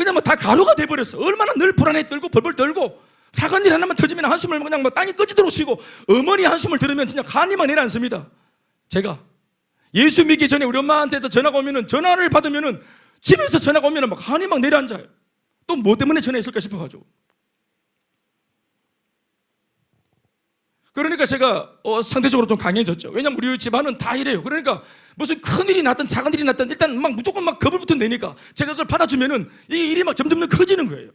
그냥 뭐 다 가루가 돼버렸어. 얼마나 늘 불안해 떨고 벌벌 떨고 작은 일 하나만 터지면 한숨을 그냥 뭐 땅이 꺼지도록 쉬고 어머니 한숨을 들으면 진짜 간이 막 내려앉습니다. 제가 예수 믿기 전에 우리 엄마한테서 전화가 오면은 전화를 받으면은 집에서 전화가 오면은 막 간이 막 내려앉아요. 또 뭐 때문에 전화했을까 싶어가지고. 그러니까 제가 상대적으로 좀 강해졌죠. 왜냐면 우리 집안은 다 이래요. 그러니까 무슨 큰 일이 났든 작은 일이 났든 일단 막 무조건 막 겁을부터 내니까 제가 그걸 받아주면은 이 일이 막 점점 커지는 거예요.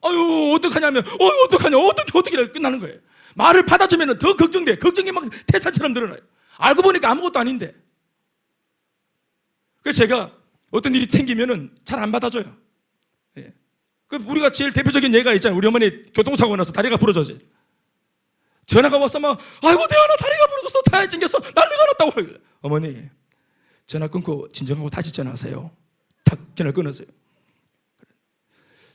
아유 어떡하냐면 어떡하냐 어떻게 끝나는 거예요. 말을 받아주면은 더 걱정돼. 걱정이 막 태산처럼 늘어나요. 알고 보니까 아무것도 아닌데. 그래서 제가 어떤 일이 생기면은 잘 안 받아줘요. 예. 그 우리가 제일 대표적인 예가 있잖아요. 우리 어머니 교통사고 나서 다리가 부러졌지. 전화가 왔어 막 아이고 대안아 다리가 부러졌어 차에 찡겼어 난리가 났다고. 어머니 전화 끊고 진정하고 다시 전화하세요. 탁 전화를 끊으세요.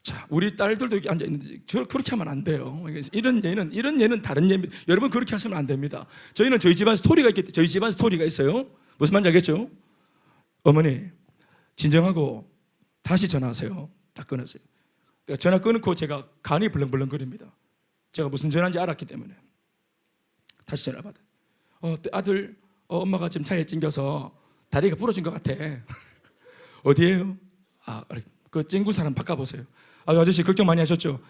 자 우리 딸들도 여기 앉아있는데 그렇게 하면 안 돼요. 이런 예는 다른 예입니다. 여러분 그렇게 하시면 안 됩니다. 저희는 저희 집안 스토리가 있기 때문에 저희 집안 스토리가 있어요. 무슨 말인지 알겠죠? 어머니 진정하고 다시 전화하세요. 딱 끊으세요. 전화 끊고 제가 간이 벌렁벌렁거립니다. 제가 무슨 전화인지 알았기 때문에 다시 전화 받아. 아들 엄마가 지금 차에 찡겨서 다리가 부러진 것 같아. 어디에요? 그 찡구 사람 바꿔보세요. 아저씨 걱정 많이 하셨죠?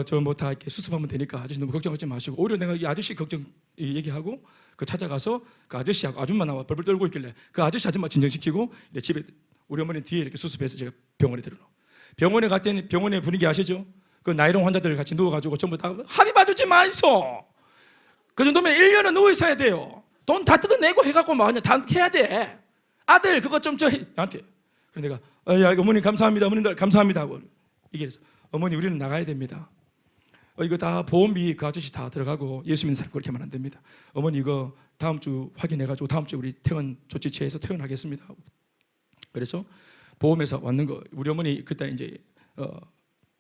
저 뭐 다 이렇게 수습하면 되니까 아저씨 너무 걱정하지 마시고 오히려 내가 이 아저씨 걱정 얘기하고 그 찾아가서 그 아저씨하고 아줌마 나와 벌벌 떨고 있길래 그 아줌마 진정시키고 집에 우리 어머니 뒤에 이렇게 수습해서 제가 병원에 들어놓. 병원에 갔더니 병원의 분위기 아시죠? 그 나이롱 환자들 같이 누워가지고 전부 다 합의 봐주지 마이소. 그 정도면 1년은 누워 있어야 돼요. 돈 다 뜯어내고 해갖고 뭐 그냥 다 해야 돼. 아들 그거 좀 나한테. 그래서 내가 어머니 감사합니다. 어머님들 감사합니다 하고 얘기해서 어머니 우리는 나가야 됩니다. 이거 다 보험비 그 아저씨 다 들어가고 예수 믿는 사람 그렇게 하면 안 됩니다. 어머니 이거 다음 주 확인해가지고 다음 주에 우리 퇴원 조치 취해서 퇴원하겠습니다. 그래서 보험에서 왔는 거 우리 어머니 그때 이제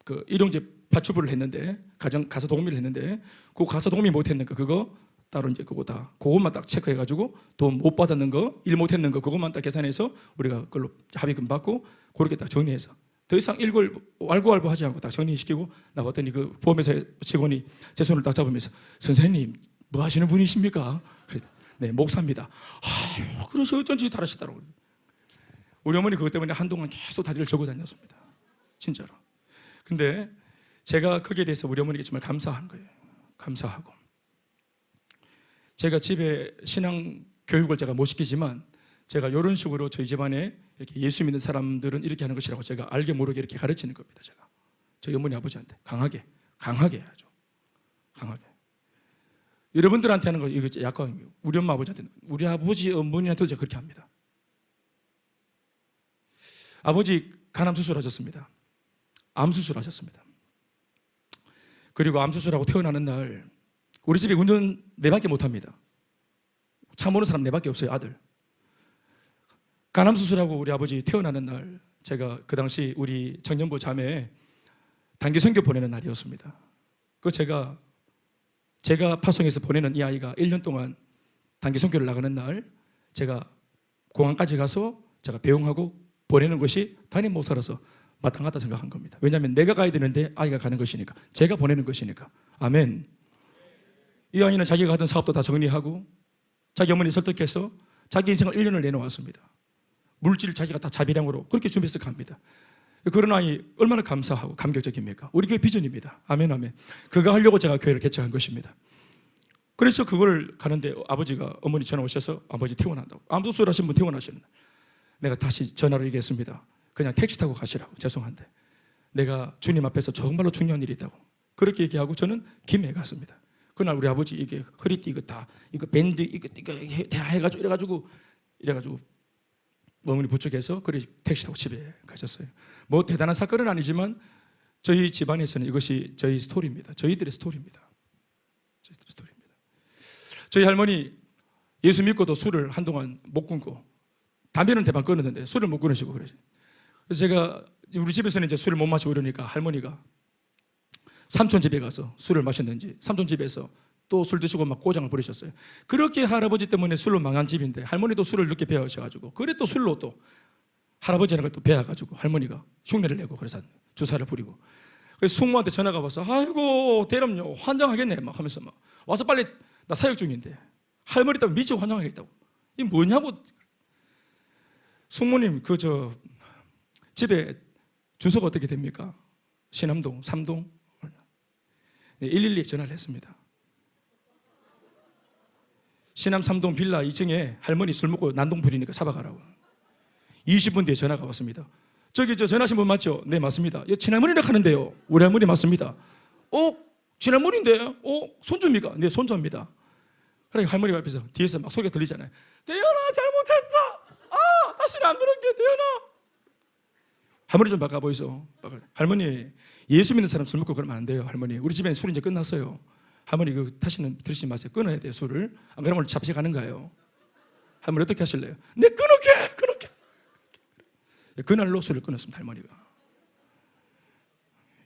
그 일용직 파출부를 했는데 가서 도우미를 했는데 그 가서 도우미 못했는 거 그거 따로 이제 그것만 딱 체크해가지고 돈 못 받았는 거 일 못했는 거 그것만 딱 계산해서 우리가 그걸로 합의금 받고 그렇게 딱 정리해서 더 이상 일걸 왈구왈부하지 않고 딱 정리시키고 나왔더니 그 보험회사 직원이 제 손을 딱 잡으면서 선생님 뭐 하시는 분이십니까? 그래 네 목사입니다. 그러시 어쩐지 잘하시더라고요. 우리 어머니 그것 때문에 한동안 계속 다리를 절고 다녔습니다. 진짜로. 근데 제가 거기에 대해서 우리 어머니께 정말 감사한 거예요. 감사하고 제가 집에 신앙 교육을 제가 못 시키지만 제가 이런 식으로 저희 집안에 이렇게 예수 믿는 사람들은 이렇게 하는 것이라고 제가 알게 모르게 이렇게 가르치는 겁니다. 제가 저희 어머니 아버지한테 강하게 해야죠. 강하게. 여러분들한테 하는 거 이거 약간 우리 엄마 아버지한테 우리 아버지 어머니한테도 제가 그렇게 합니다. 아버지 간암 수술하셨습니다. 암 수술하셨습니다. 그리고 암 수술하고 태어나는 날 우리 집에 운전 4밖에 못합니다. 차 모르는 사람 4밖에 없어요. 아들. 간암 수술하고 우리 아버지 태어나는 날 제가 그 당시 우리 청년부 자매에 단기 선교 보내는 날이었습니다. 그 제가 파송해서 보내는 이 아이가 1년 동안 단기 선교를 나가는 날 제가 공항까지 가서 제가 배웅하고 보내는 것이 담임 목사로서 마땅하다 생각한 겁니다. 왜냐하면 내가 가야 되는데 아이가 가는 것이니까 제가 보내는 것이니까. 아멘. 이 아이는 자기가 하던 사업도 다 정리하고 자기 어머니 설득해서 자기 인생을 1년을 내놓았습니다. 물질 자기가 다 자비량으로 그렇게 준비해서 갑니다. 그런 아이 얼마나 감사하고 감격적입니까? 우리 교회 비전입니다. 아멘 아멘. 그거 하려고 제가 교회를 개척한 것입니다. 그래서 그걸 가는데 아버지가 어머니 전화 오셔서 아버지 퇴원한다고. 암 수술하신 분 퇴원하시는 날 내가 다시 전화로 얘기했습니다. 그냥 택시 타고 가시라고. 죄송한데 내가 주님 앞에서 정말로 중요한 일이 있다고 그렇게 얘기하고 저는 김해에 갔습니다. 그날 우리 아버지 이게 허리띠 이거 밴드 이거 다 해가지고 이래가지고 어머니 부축해서 그래 택시 타고 집에 가셨어요. 뭐 대단한 사건은 아니지만 저희 집안에서는 이것이 저희 스토리입니다. 저희들의 스토리입니다. 저희 할머니 예수 믿고도 술을 한동안 못 끊고 담배는 대반 끊었는데 술을 못 끊으시고 그러죠. 그래서 제가 우리 집에서는 이제 술을 못 마시고 이러니까 할머니가 삼촌 집에 가서 술을 마셨는지 삼촌 집에서 또 술 드시고 막 꼬장을 부리셨어요. 그렇게 할아버지 때문에 술로 망한 집인데 할머니도 술을 늦게 배우셔가지고 그래 또 술로 또 할아버지라는 걸 또 배워가지고 할머니가 흉내를 내고 그래서 주사를 부리고, 그래서 숙모한테 전화가 와서 아이고 대람요 환장하겠네 막 하면서 막 와서 빨리 나 사역 중인데 할머니 때문에 미치고 환장하겠다고. 이 뭐냐고. 숙모님 그 저 집에 주소가 어떻게 됩니까? 신암동 3동 112에 전화를 했습니다. 신암 3동 빌라 2층에 할머니 술 먹고 난동 부리니까 잡아가라고. 20분 뒤에 전화가 왔습니다. 저기 저 전화하신 분 맞죠? 네 맞습니다. 친할머니라 하는데요. 우리 할머니 맞습니다. 친할머니인데 손주입니까? 네 손주입니다. 그래 할머니 앞에서 뒤에서 막 소리가 들리잖아요. 대현아 잘못했다. 다시는 안 그럴게 대현아. 할머니 좀 바꿔보이소. 할머니 예수 믿는 사람 술 먹고 그러면 안 돼요. 할머니 우리 집엔 술 이제 끝났어요. 할머니 그 다시는 들으시지 마세요. 끊어야 돼요 술을. 안 그러면 잡혀가는 거예요. 할머니 어떻게 하실래요? 네 끊을게. 그날로 술을 끊었습니다. 할머니가.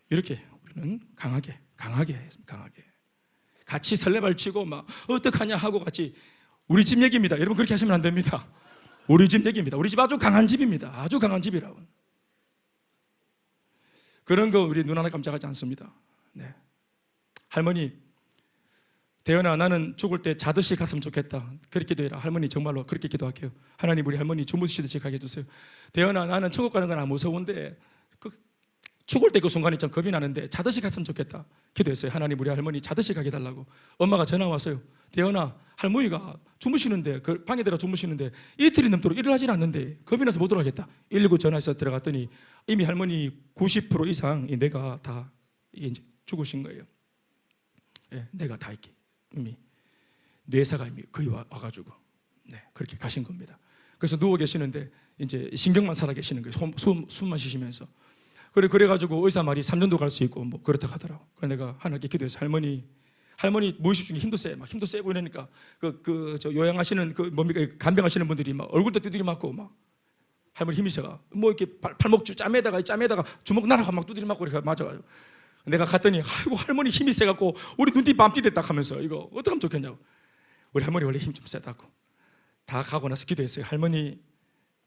이렇게 우리는 강하게 했습니다. 강하게 같이 설레발치고 막 어떡하냐 하고 같이 우리 집 얘기입니다. 여러분 그렇게 하시면 안 됩니다. 우리 집 얘기입니다. 우리 집 아주 강한 집입니다. 아주 강한 집이라고. 그런 거 우리 눈 하나 깜짝하지 않습니다. 네. 할머니 대현아 나는 죽을 때 자듯이 갔으면 좋겠다. 그렇게 기도해라. 할머니 정말로 그렇게 기도할게요. 하나님 우리 할머니 주무시듯이 가게 해주세요. 대현아 나는 천국 가는 건 안 무서운데 죽을 때 그 순간이 좀 겁이 나는데 자듯이 갔으면 좋겠다. 기도했어요. 하나님 우리 할머니 자듯이 가게 해달라고. 엄마가 전화 왔어요. 대현아 할머니가 주무시는데 그 방에 들어 주무시는데 이틀이 넘도록 일을 하질 않는데 겁이 나서 못 들어가겠다. 119 전화해서 들어갔더니 이미 할머니 90% 이상 내가 다 이제 죽으신 거예요. 예, 내가 다 이렇게 이미 뇌사가 이미 거의 와가지고 그렇게 가신 겁니다. 그래서 누워 계시는데 이제 신경만 살아 계시는 거예요. 숨만 쉬시면서. 그래가지고 의사 말이 3년도 갈 수 있고 뭐 그렇다 하더라고. 그래서 내가 하나님께 기도해서 할머니 무의식 중에 힘도 세고 이러니까 저 요양하시는 뭡니까 간병하시는 분들이 막 얼굴도 두드려 맞고 막 할머니 힘이 세가 뭐 이렇게 팔목 짬에다가 주먹 날아가 막 두드려 맞고 이렇게 맞아가지고. 내가 갔더니 아이고 할머니 힘이 세갖고 우리 눈뒤 밤띠 됐다 하면서 이거 어떻게 하면 좋겠냐고. 우리 할머니 원래 힘 좀 세다고. 다 가고 나서 기도했어요. 할머니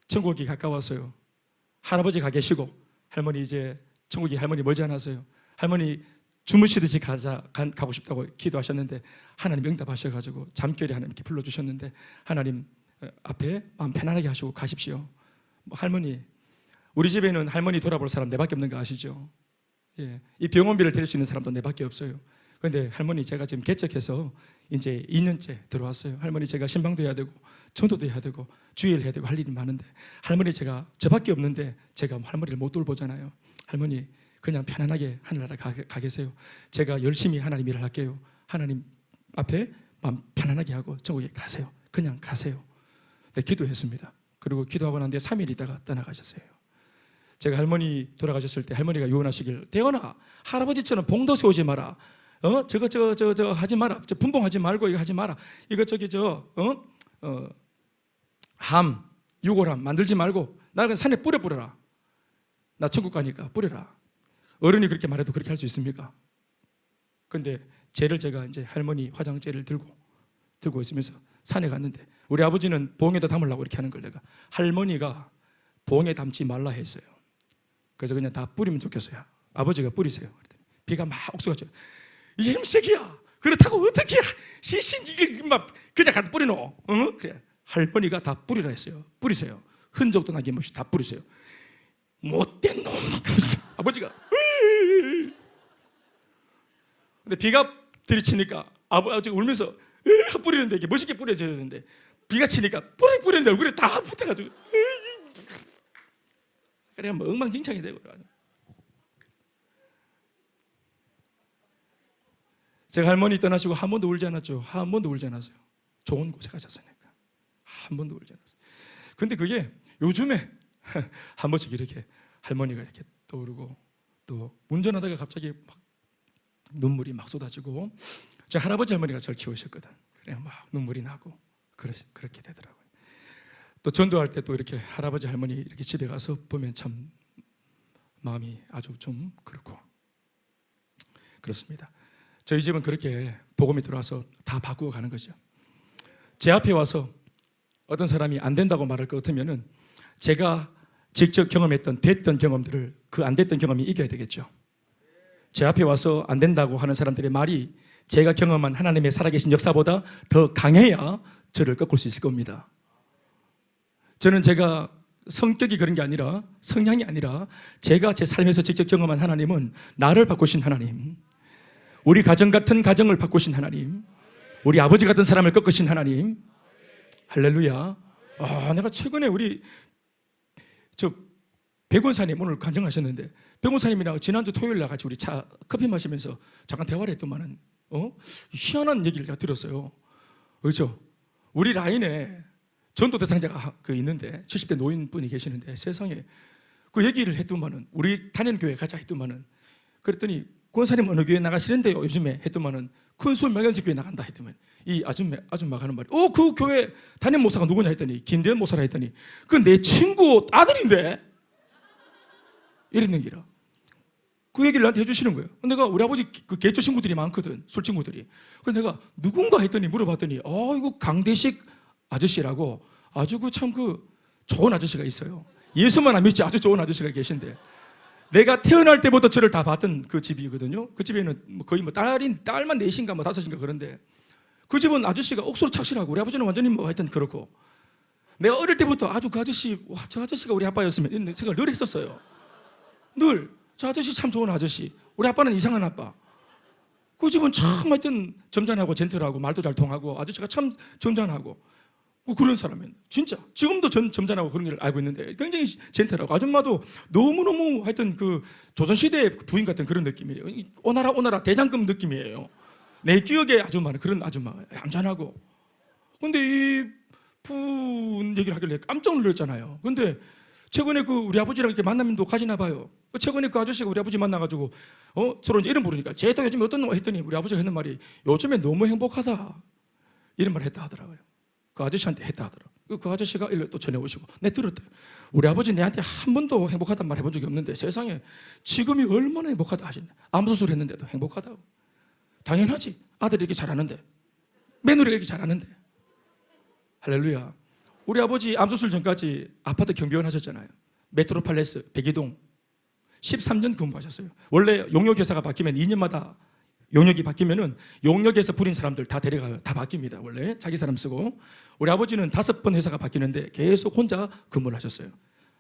천국이 가까웠어요. 할아버지 가 계시고 할머니 이제 천국이 할머니 멀지 않았어요. 할머니 주무시듯이 가고 싶다고 기도하셨는데 하나님 응답하셔가지고 잠결에 하나님께 불러주셨는데 하나님 앞에 마음 편안하게 하시고 가십시오. 할머니 우리 집에는 할머니 돌아볼 사람 내밖에 없는 거 아시죠? 예, 이 병원비를 드릴 수 있는 사람도 내밖에 없어요. 그런데 할머니 제가 지금 개척해서 이제 2년째 들어왔어요. 할머니 제가 신방도 해야 되고 전도도 해야 되고 주일 해야 되고 할 일이 많은데 할머니 제가 저밖에 없는데 제가 할머니를 못 돌보잖아요. 할머니 그냥 편안하게 하늘나라 가 계세요. 제가 열심히 하나님 일을 할게요. 하나님 앞에 마음 편안하게 하고 천국에 가세요. 그냥 가세요. 네, 기도했습니다. 그리고 기도하고 난 뒤에 3일 있다가 떠나가셨어요. 제가 할머니 돌아가셨을 때 할머니가 유언하시길 대현아 할아버지처럼 봉도 세우지 마라. 저거 하지 마라. 분봉하지 말고 이거 하지 마라. 이거 저기 유골함 만들지 말고 나 그냥 산에 뿌려라. 나 천국 가니까 뿌려라. 어른이 그렇게 말해도 그렇게 할 수 있습니까? 근데 쟤를 제가 이제 할머니 화장재를 들고 있으면서 산에 갔는데 우리 아버지는 봉에다 담으려고 이렇게 하는 걸 내가 할머니가 봉에 담지 말라 했어요. 그래서 그냥 다 뿌리면 좋겠어요. 아버지가 뿌리세요. 비가 막 옥수가죠. 이 힘색이야. 그렇다고 어떻게 시신지를 막 그냥 갖다 뿌리노? 그래. 할머니가 다 뿌리라 했어요. 뿌리세요. 흔적도 남김없이 다 뿌리세요. 못된 놈. 그래서 아버지가 근데 비가 들이치니까 아버지가 울면서 뿌리는데 이게 멋있게 뿌려져야 되는데 비가 치니까 뿌리는데 얼굴에 다 붙어가지고 그래 뭐 엉망진창이 되고 제가 할머니 떠나시고 한 번도 울지 않았죠. 한 번도 울지 않았어요. 좋은 곳에 가셨으니까 한 번도 울지 않았어요. 근데 그게 요즘에 한 번씩 이렇게 할머니가 이렇게 떠오르고 또 운전하다가 갑자기 막 눈물이 막 쏟아지고 제 할아버지 할머니가 저를 키우셨거든. 그래 막 눈물이 나고 그렇게 되더라고요. 또 전도할 때 또 이렇게 할아버지 할머니 이렇게 집에 가서 보면 참 마음이 아주 좀 그렇고 그렇습니다. 저희 집은 그렇게 복음이 들어와서 다 바꾸어 가는 거죠. 제 앞에 와서 어떤 사람이 안 된다고 말할 것 같으면은 제가 직접 경험했던 됐던 경험들을 그 안 됐던 경험이 이겨야 되겠죠. 제 앞에 와서 안 된다고 하는 사람들의 말이 제가 경험한 하나님의 살아계신 역사보다 더 강해야 저를 꺾을 수 있을 겁니다. 저는 제가 성격이 그런 게 아니라 성향이 아니라 제가 제 삶에서 직접 경험한 하나님은 나를 바꾸신 하나님, 우리 가정 같은 가정을 바꾸신 하나님, 우리 아버지 같은 사람을 꺾으신 하나님. 할렐루야. 내가 최근에 우리 백원사님 오늘 간증하셨는데 백원사님이랑 지난주 토요일 날 같이 우리 차 커피 마시면서 잠깐 대화를 했더만은 희한한 얘기를 제가 들었어요. 그렇죠? 우리 라인에 전도 대상자가 있는데 70대 노인분이 계시는데 세상에 그 얘기를 했더만은 우리 다니는 교회 가자 했더만은 그랬더니 권사님 어느 교회 나가시는데요 요즘에 했더만은 큰수 명연식 교회 나간다 했더만 이 아줌마가 하는 말이 그 교회 담임 목사가 누구냐 했더니 김대현 목사라 했더니 그 내 친구 아들인데 이랬는 기라. 그 얘기를 나한테 해주시는 거예요. 내가 우리 아버지 그 개조 친구들이 많거든, 술 친구들이. 그래서 내가 누군가 했더니 물어봤더니 이거 강대식 아저씨라고 아주 참 좋은 아저씨가 있어요. 예수만 안 믿지 아주 좋은 아저씨가 계신데 내가 태어날 때부터 저를 다 봤던 그 집이거든요. 그 집에는 거의 딸만 넷인가 다섯인가 그런데 그 집은 아저씨가 옥수로 착실하고 우리 아버지는 완전히 하여튼 그렇고 내가 어릴 때부터 아주 그 아저씨 저 아저씨가 우리 아빠였으면 이런 생각을 늘 했었어요. 늘 저 아저씨 참 좋은 아저씨, 우리 아빠는 이상한 아빠. 그 집은 참 하여튼 점잖하고 젠틀하고 말도 잘 통하고 아저씨가 참 점잖하고 그런 사람이에요. 진짜 지금도 점잖하고 그런 걸 알고 있는데 굉장히 젠틀하고 아줌마도 너무너무 하여튼 조선시대 부인 같은 그런 느낌이에요. 오나라 대장금 느낌이에요. 내 기억에 아줌마는 그런 아줌마 얌전하고. 근데 이 분 얘기를 하길래 깜짝 놀랐잖아요. 근데 최근에 우리 아버지랑 이렇게 만남도 가지나 봐요. 최근에 그 아저씨가 우리 아버지 만나가지고 서로 이제 이름 부르니까 쟤도 요즘 어떤 놈 했더니 우리 아버지가 했는 말이 요즘에 너무 행복하다 이런 말 했다 하더라고요. 그 아저씨한테 했다 하더라고요. 그 아저씨가 일로 또 전해오시고 내 들었대요. 우리 아버지 내한테 한 번도 행복하다는 말 해본 적이 없는데 세상에 지금이 얼마나 행복하다 하시네. 암 수술 했는데도 행복하다고. 당연하지. 아들이 이렇게 잘하는데 며느리가 이렇게 잘하는데. 할렐루야. 우리 아버지 암 수술 전까지 아파트 경비원 하셨잖아요. 메트로팔레스 백이동 13년 근무하셨어요. 원래 용역회사가 바뀌면 2년마다 용역이 바뀌면은 용역에서 부린 사람들 다 데려가요. 다 바뀝니다. 원래 자기 사람 쓰고. 우리 아버지는 5번 회사가 바뀌는데 계속 혼자 근무를 하셨어요.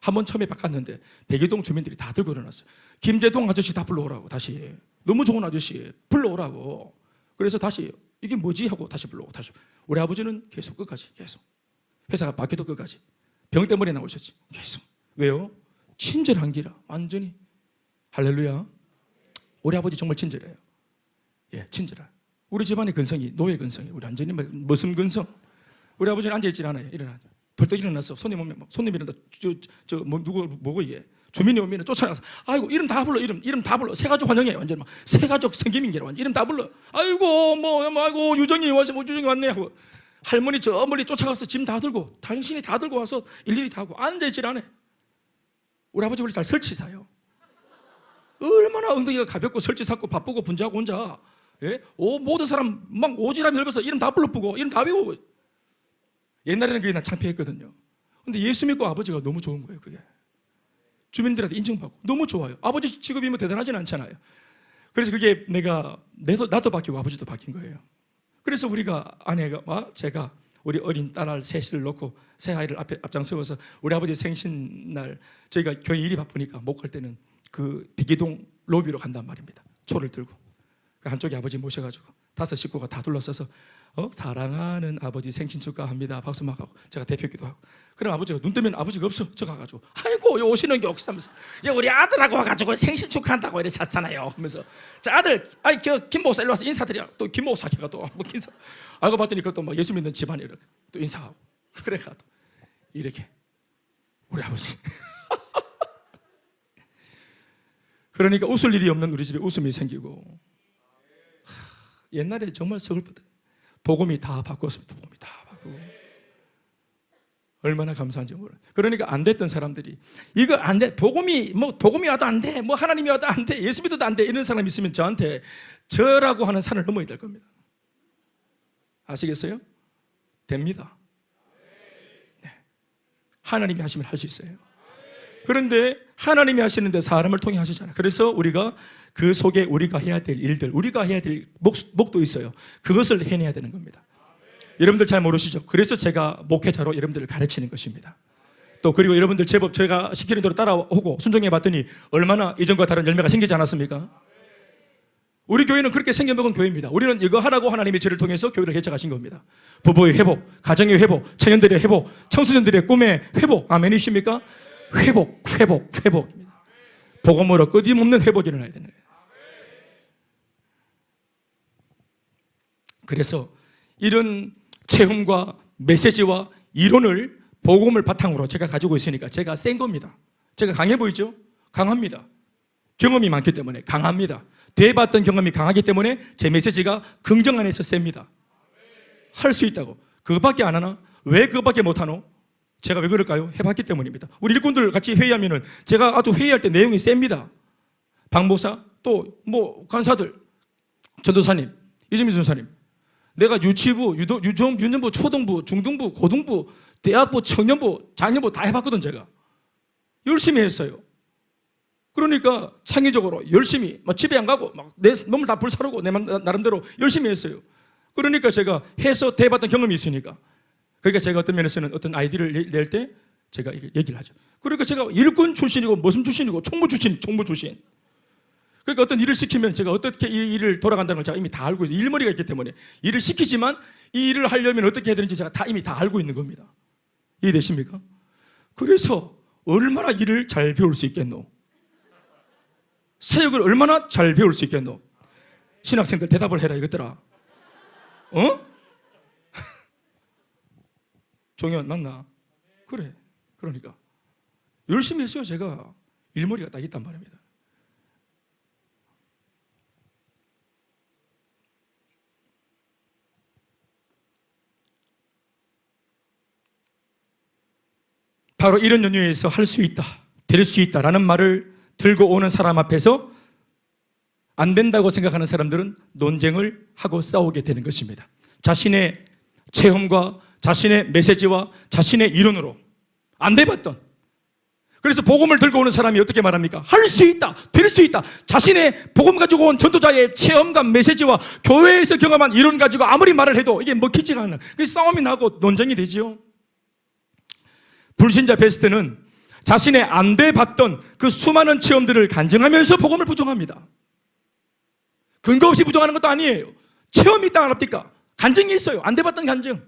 한 번 처음에 바꿨는데 백이동 주민들이 다 들고 일어났어요. 김재동 아저씨 다 불러오라고 다시. 너무 좋은 아저씨 불러오라고. 그래서 다시 이게 뭐지 하고 다시 불러오고 다시. 우리 아버지는 계속 끝까지 계속. 회사가 바뀌도 끝까지. 병 때문에 나오셨지. 계속. 왜요? 친절한 기라 완전히. 할렐루야. 우리 아버지 정말 친절해요. 예, 친절해. 우리 집안의 근성이 노예 근성이 우리 완전히 머슴 근성. 우리 아버지는 앉아있질 않아요. 일어나죠. 벌떡 일어났어. 손님 오면 손님 일어나. 누구 뭐고 이게 주민이 오면 쫓아나서 아이고 이름 다 불러 이름 다 불러. 새가족 환영해 완전 막 새가족 생기민기라 완전 이름 다 불러. 아이고 아이고 유정이 와서 유정이 왔네 하고 할머니 저 멀리 쫓아가서 짐 다 들고 당신이 다 들고 와서 일일이 다 하고 앉아있질 않아요. 우리 아버지 원래 잘 설치사요. 얼마나 엉덩이가 가볍고 설치사고 바쁘고 분주하고 혼자 모든 사람 막 오지랖이 넓어서 이름 다 불러보고 이름 다 외우고. 옛날에는 그게 난 창피했거든요. 근데 예수 믿고 아버지가 너무 좋은 거예요. 그게 주민들한테 인정받고 너무 좋아요. 아버지 직업이 대단하진 않잖아요. 그래서 그게 나도 바뀌고 아버지도 바뀐 거예요. 그래서 우리가 아내가 제가 우리 어린 딸 셋을 놓고 새 아이를 앞장 세워서 우리 아버지 생신날 저희가 교회 일이 바쁘니까 못 갈 때는 그 비기동 로비로 간단 말입니다. 초를 들고 한쪽에 아버지 모셔가지고 5 식구가 다 둘러서서 사랑하는 아버지 생신 축하합니다 박수 막 하고 제가 대표기도 하고. 그럼 아버지가 눈 뜨면 아버지가 없어. 저 가가지고 아이고 요 오시는 게 혹시 하면서 우리 아들하고 와가지고 생신 축하한다고 이래 잤잖아요 하면서 자 아들 저 김 목사 일로 와서 인사드려. 또 김 목사가 또 뭐 인사 알고 봤더니 그것도 막 예수 믿는 집안이 이렇게 또 인사하고 그래가 또 이렇게 우리 아버지 그러니까 웃을 일이 없는 우리 집에 웃음이 생기고. 옛날에 정말 서글프다. 복음이 다 바꿨습니다. 복음이 다 바꾸고 얼마나 감사한지 몰라. 그러니까 안 됐던 사람들이 이거 안 돼. 복음이 와도 안 돼. 하나님이 와도 안 돼. 예수 믿어도 안 돼. 이런 사람이 있으면 저한테 저라고 하는 산을 넘어야 될 겁니다. 아시겠어요? 됩니다. 네. 하나님이 하시면 할 수 있어요. 그런데 하나님이 하시는데 사람을 통해 하시잖아요. 그래서 우리가 그 속에 우리가 해야 될 일들, 우리가 해야 될 목도 있어요. 그것을 해내야 되는 겁니다. 여러분들 잘 모르시죠? 그래서 제가 목회자로 여러분들을 가르치는 것입니다. 또 그리고 여러분들 제법 제가 시키는 대로 따라오고 순종해 봤더니 얼마나 이전과 다른 열매가 생기지 않았습니까? 우리 교회는 그렇게 생겨먹은 교회입니다. 우리는 이거 하라고 하나님이 저를 통해서 교회를 개척하신 겁니다. 부부의 회복, 가정의 회복, 청년들의 회복, 청소년들의 꿈의 회복. 아멘이십니까? 회복입니다. 복음으로 끊임없는 회복이 일어나야 되는 거예요. 그래서 이런 체험과 메시지와 이론을 복음을 바탕으로 제가 가지고 있으니까 제가 센 겁니다. 제가 강해 보이죠? 강합니다. 경험이 많기 때문에 강합니다. 대해봤던 경험이 강하기 때문에 제 메시지가 긍정 안에서 셉니다. 할 수 있다고. 그것밖에 안 하나? 왜 그것밖에 못 하노? 제가 왜 그럴까요? 해봤기 때문입니다. 우리 일꾼들 같이 회의하면은 제가 아주 회의할 때 내용이 셉니다. 박목사, 또 간사들, 전도사님, 이재민 전사님, 내가 유치부, 유년부, 초등부, 중등부, 고등부, 대학부, 청년부, 자녀부 다 해봤거든. 제가 열심히 했어요. 그러니까 창의적으로 열심히 집에 안 가고 막 내 몸을 다 불사르고 내 나름대로 열심히 했어요. 그러니까 제가 해서 대봤던 경험이 있으니까. 그러니까 제가 어떤 면에서는 어떤 아이디어를 낼 때 제가 얘기를 하죠. 그러니까 제가 일꾼 출신이고 무슨 출신이고 총무 출신. 그러니까 어떤 일을 시키면 제가 어떻게 이 일을 돌아간다는 걸 제가 이미 다 알고 있어요. 일머리가 있기 때문에 일을 시키지만 이 일을 하려면 어떻게 해야 되는지 제가 이미 다 알고 있는 겁니다. 이해되십니까? 그래서 얼마나 일을 잘 배울 수 있겠노? 사역을 얼마나 잘 배울 수 있겠노? 신학생들 대답을 해라 이것들아. 종현 맞나? 그래. 그러니까 열심히 했어요. 제가 일머리가 딱 있단 말입니다. 바로 이런 연유에서 할 수 있다, 될 수 있다라는 말을 들고 오는 사람 앞에서 안 된다고 생각하는 사람들은 논쟁을 하고 싸우게 되는 것입니다. 자신의 체험과 자신의 메시지와 자신의 이론으로 안 돼봤던, 그래서 복음을 들고 오는 사람이 어떻게 말합니까? 할 수 있다, 될 수 있다. 자신의 복음 가지고 온 전도자의 체험과 메시지와 교회에서 경험한 이론 가지고 아무리 말을 해도 이게 먹히지가 않아요. 그래서 싸움이 나고 논쟁이 되지요. 불신자 베스트는 자신의 안 돼봤던 그 수많은 체험들을 간증하면서 복음을 부정합니다. 근거 없이 부정하는 것도 아니에요. 체험이 있다 안 합니까? 간증이 있어요. 안 돼봤던 간증.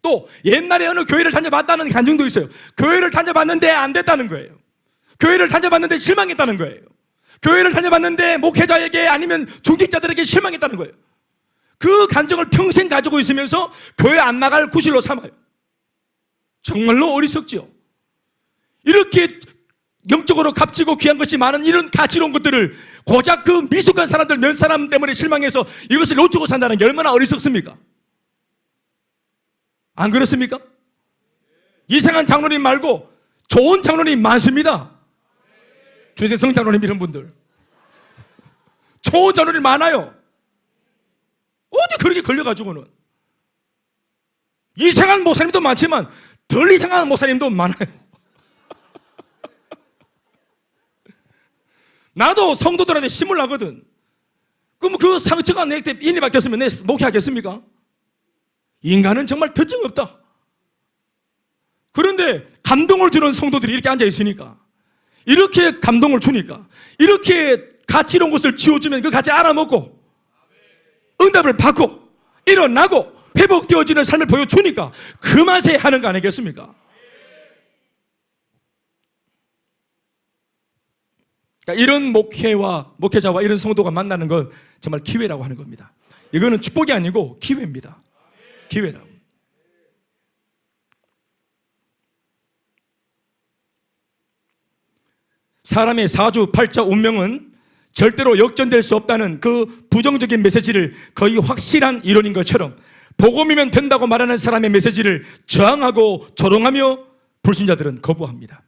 또 옛날에 어느 교회를 다녀봤다는 간증도 있어요. 교회를 다녀봤는데 안 됐다는 거예요. 교회를 다녀봤는데 실망했다는 거예요. 교회를 다녀봤는데 목회자에게 아니면 중직자들에게 실망했다는 거예요. 그 간증을 평생 가지고 있으면서 교회 안 나갈 구실로 삼아요. 정말로 어리석지요. 이렇게 영적으로 값지고 귀한 것이 많은 이런 가치로운 것들을 고작 그 미숙한 사람들 몇 사람 때문에 실망해서 이것을 놓치고 산다는 게 얼마나 어리석습니까? 안 그렇습니까? 이상한 장로님 말고 좋은 장로님 많습니다. 주세성 장로님 이런 분들 좋은 장로님 많아요. 어디 그렇게 걸려가지고는. 이상한 목사님도 많지만 덜 이상한 목사님도 많아요. 나도 성도들한테 심을 나거든. 그럼 그 상처가 내게 인이 바뀌었으면 내 목회하겠습니까? 인간은 정말 특징 없다. 그런데 감동을 주는 성도들이 이렇게 앉아 있으니까, 이렇게 감동을 주니까, 이렇게 가치로운 것을 지어주면 그 가치 알아먹고 응답을 받고 일어나고 회복되어지는 삶을 보여주니까 그 맛에 하는 거 아니겠습니까? 그러니까 이런 목회자와 이런 성도가 만나는 건 정말 기회라고 하는 겁니다. 이거는 축복이 아니고 기회입니다. 기회라고. 사람의 사주, 팔자, 운명은 절대로 역전될 수 없다는 그 부정적인 메시지를 거의 확실한 이론인 것처럼 복음이면 된다고 말하는 사람의 메시지를 저항하고 조롱하며 불신자들은 거부합니다.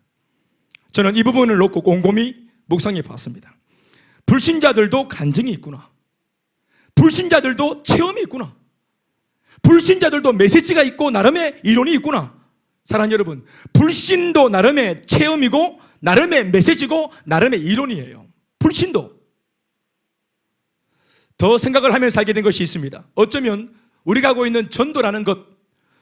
저는 이 부분을 놓고 곰곰이 묵상해 봤습니다. 불신자들도 간증이 있구나. 불신자들도 체험이 있구나. 불신자들도 메시지가 있고 나름의 이론이 있구나. 사랑하는 여러분, 불신도 나름의 체험이고 나름의 메시지고 나름의 이론이에요. 불신도. 더 생각을 하면서 살게 된 것이 있습니다. 어쩌면 우리가 하고 있는 전도라는 것,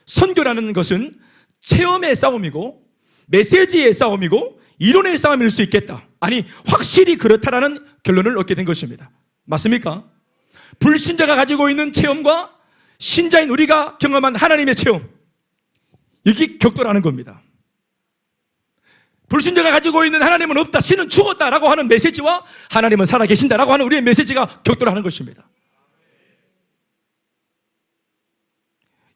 선교라는 것은 체험의 싸움이고 메시지의 싸움이고 이론의 싸움일 수 있겠다. 아니, 확실히 그렇다라는 결론을 얻게 된 것입니다. 맞습니까? 불신자가 가지고 있는 체험과 신자인 우리가 경험한 하나님의 체험, 이게 격돌하는 겁니다. 불신자가 가지고 있는 하나님은 없다, 신은 죽었다라고 하는 메시지와 하나님은 살아계신다라고 하는 우리의 메시지가 격돌하는 것입니다.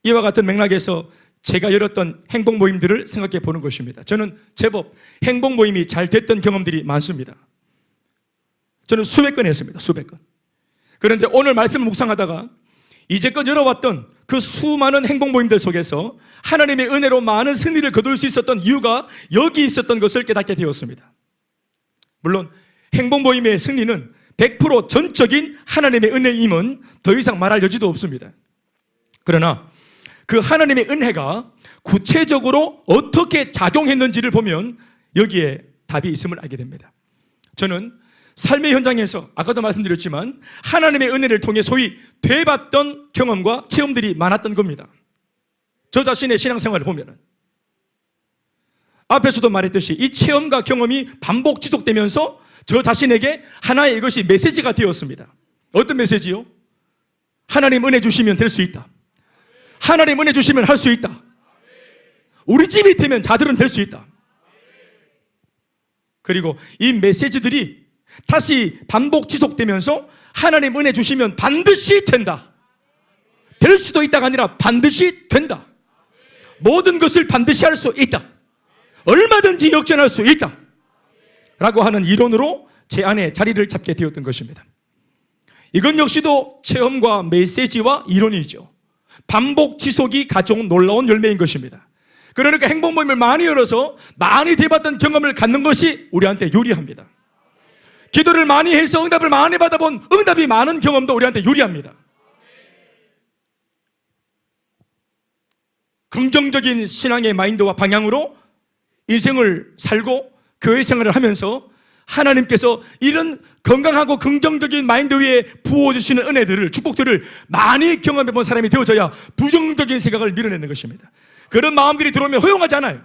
이와 같은 맥락에서 제가 열었던 행복 모임들을 생각해 보는 것입니다. 저는 제법 행복 모임이 잘 됐던 경험들이 많습니다. 저는 수백 건 했습니다. 수백 건. 그런데 오늘 말씀을 묵상하다가 이제껏 열어왔던 그 수많은 행복 모임들 속에서 하나님의 은혜로 많은 승리를 거둘 수 있었던 이유가 여기 있었던 것을 깨닫게 되었습니다. 물론 행복 모임의 승리는 100% 전적인 하나님의 은혜임은 더 이상 말할 여지도 없습니다. 그러나 그 하나님의 은혜가 구체적으로 어떻게 작용했는지를 보면 여기에 답이 있음을 알게 됩니다. 저는 삶의 현장에서 아까도 말씀드렸지만 하나님의 은혜를 통해 소위 되받던 경험과 체험들이 많았던 겁니다. 저 자신의 신앙생활을 보면 앞에서도 말했듯이 이 체험과 경험이 반복 지속되면서 저 자신에게 하나의 이것이 메시지가 되었습니다. 어떤 메시지요? 하나님 은혜 주시면 될 수 있다. 하나님 은혜 주시면 할 수 있다. 우리 집이 되면 자들은 될 수 있다. 그리고 이 메시지들이 다시 반복 지속되면서 하나님 은혜 주시면 반드시 된다. 될 수도 있다가 아니라 반드시 된다. 모든 것을 반드시 할 수 있다. 얼마든지 역전할 수 있다. 라고 하는 이론으로 제 안에 자리를 잡게 되었던 것입니다. 이건 역시도 체험과 메시지와 이론이죠. 반복 지속이 가져온 놀라운 열매인 것입니다. 그러니까 행복 모임을 많이 열어서 많이 대받던 경험을 갖는 것이 우리한테 유리합니다. 기도를 많이 해서 응답을 많이 받아본 응답이 많은 경험도 우리한테 유리합니다. 긍정적인 신앙의 마인드와 방향으로 인생을 살고 교회 생활을 하면서 하나님께서 이런 건강하고 긍정적인 마인드 위에 부어주시는 은혜들을, 축복들을 많이 경험해 본 사람이 되어져야 부정적인 생각을 밀어내는 것입니다. 그런 마음들이 들어오면 허용하지 않아요.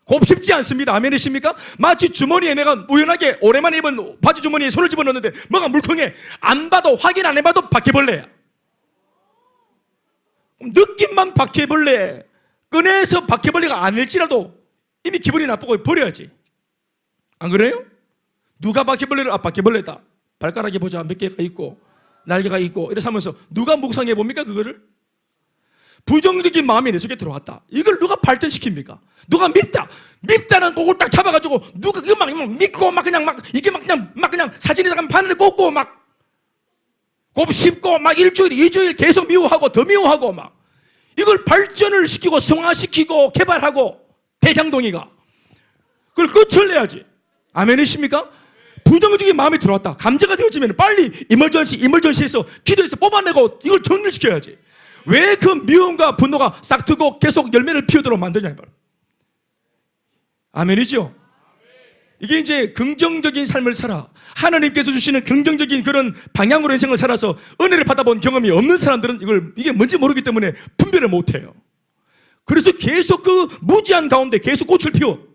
곱씹지 않습니다. 아멘이십니까? 마치 주머니에 내가 우연하게 오랜만에 입은 바지 주머니에 손을 집어넣는데 뭐가 물컹해. 안 봐도, 확인 안 해봐도 바퀴벌레야. 느낌만 바퀴벌레. 꺼내서 바퀴벌레가 아닐지라도 이미 기분이 나쁘고 버려야지. 안 그래요? 누가 바퀴벌레를, 바퀴벌레다. 발가락에 보자 몇 개가 있고 날개가 있고 이래서 하면서 누가 묵상해 봅니까 그거를? 부정적인 마음이 내 속에 들어왔다. 이걸 누가 발전시킵니까? 누가 밉다는 그걸 딱 잡아가지고 누가 이거 막 믿고 막 그냥 막 이게 막 그냥 사진에다가 바늘을 꽂고 막 곱씹고 막 일주일, 2주일 계속 미워하고 더 미워하고 막 이걸 발전을 시키고 성화시키고 개발하고 대장동이가 그걸 끝을 내야지. 아멘이십니까? 부정적인 마음이 들어왔다. 감정가 되어지면 빨리 이멀전시에서 기도해서 뽑아내고 이걸 정리시켜야지. 왜 그 미움과 분노가 싹트고 계속 열매를 피우도록 만드냐 이 말. 아멘이죠? 이게 이제 긍정적인 삶을 살아 하나님께서 주시는 긍정적인 그런 방향으로 인생을 살아서 은혜를 받아본 경험이 없는 사람들은 이게 뭔지 모르기 때문에 분별을 못해요. 그래서 계속 그 무지한 가운데 계속 꽃을 피워.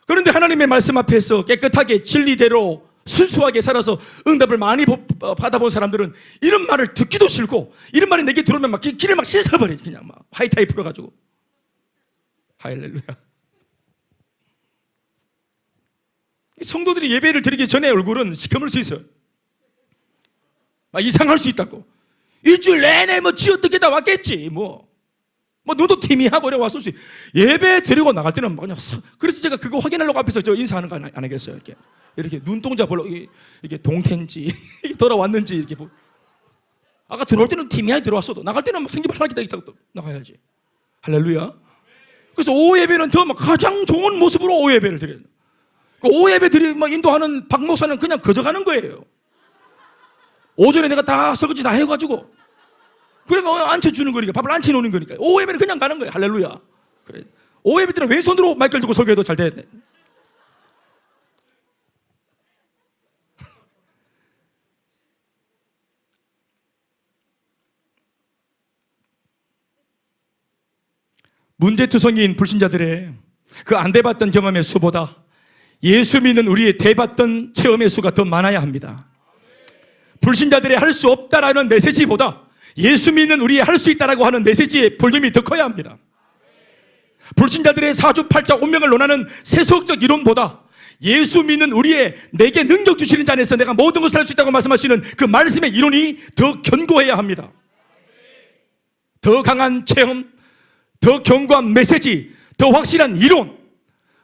그런데 하나님의 말씀 앞에서 깨끗하게 진리대로 순수하게 살아서 응답을 많이 받아본 사람들은 이런 말을 듣기도 싫고 이런 말이 내게 들어오면 막 길을 막 씻어버리지. 그냥 막 하이타이 풀어가지고. 할렐루야. 성도들이 예배를 드리기 전에 얼굴은 시커멀 수 있어요. 막 이상할 수 있다고. 일주일 내내 뭐 쥐어뜯게 다 왔겠지. 뭐 너도 팀이하고 이래 왔을 수 있어. 예배 드리고 나갈 때는 막 그냥 그래서 제가 그거 확인하려고 앞에서 저 인사하는 거 안 하겠어요. 이렇게 눈동자 보러 이게 동태인지 돌아왔는지 이렇게 아까 들어올 때는 팀이하게 들어왔어도 나갈 때는 막 생기발 하나 기다리다가 나가야지. 할렐루야. 그래서 오후 예배는 더 막 가장 좋은 모습으로 오후 예배를 드려요. 그 오후 예배 막 인도하는 박 목사는 그냥 거저가는 거예요. 오전에 내가 다 설거지 다 해가지고 그러니까 앉혀주는 거니까 밥을 앉혀놓는 거니까 오후 예배는 그냥 가는 거예요. 할렐루야. 그래. 오해비 때는 왼손으로 마이크를 들고 설교해도 잘 돼. 문제투성이인 불신자들의 그 안 돼봤던 경험의 수보다 예수 믿는 우리의 돼봤던 체험의 수가 더 많아야 합니다. 불신자들의 할 수 없다라는 메시지보다 예수 믿는 우리의 할 수 있다라고 하는 메시지의 볼륨이 더 커야 합니다. 불신자들의 사주팔자 운명을 논하는 세속적 이론보다 예수 믿는 우리의 내게 능력 주시는 자 안에서 내가 모든 것을 할 수 있다고 말씀하시는 그 말씀의 이론이 더 견고해야 합니다. 더 강한 체험, 더 견고한 메시지, 더 확실한 이론,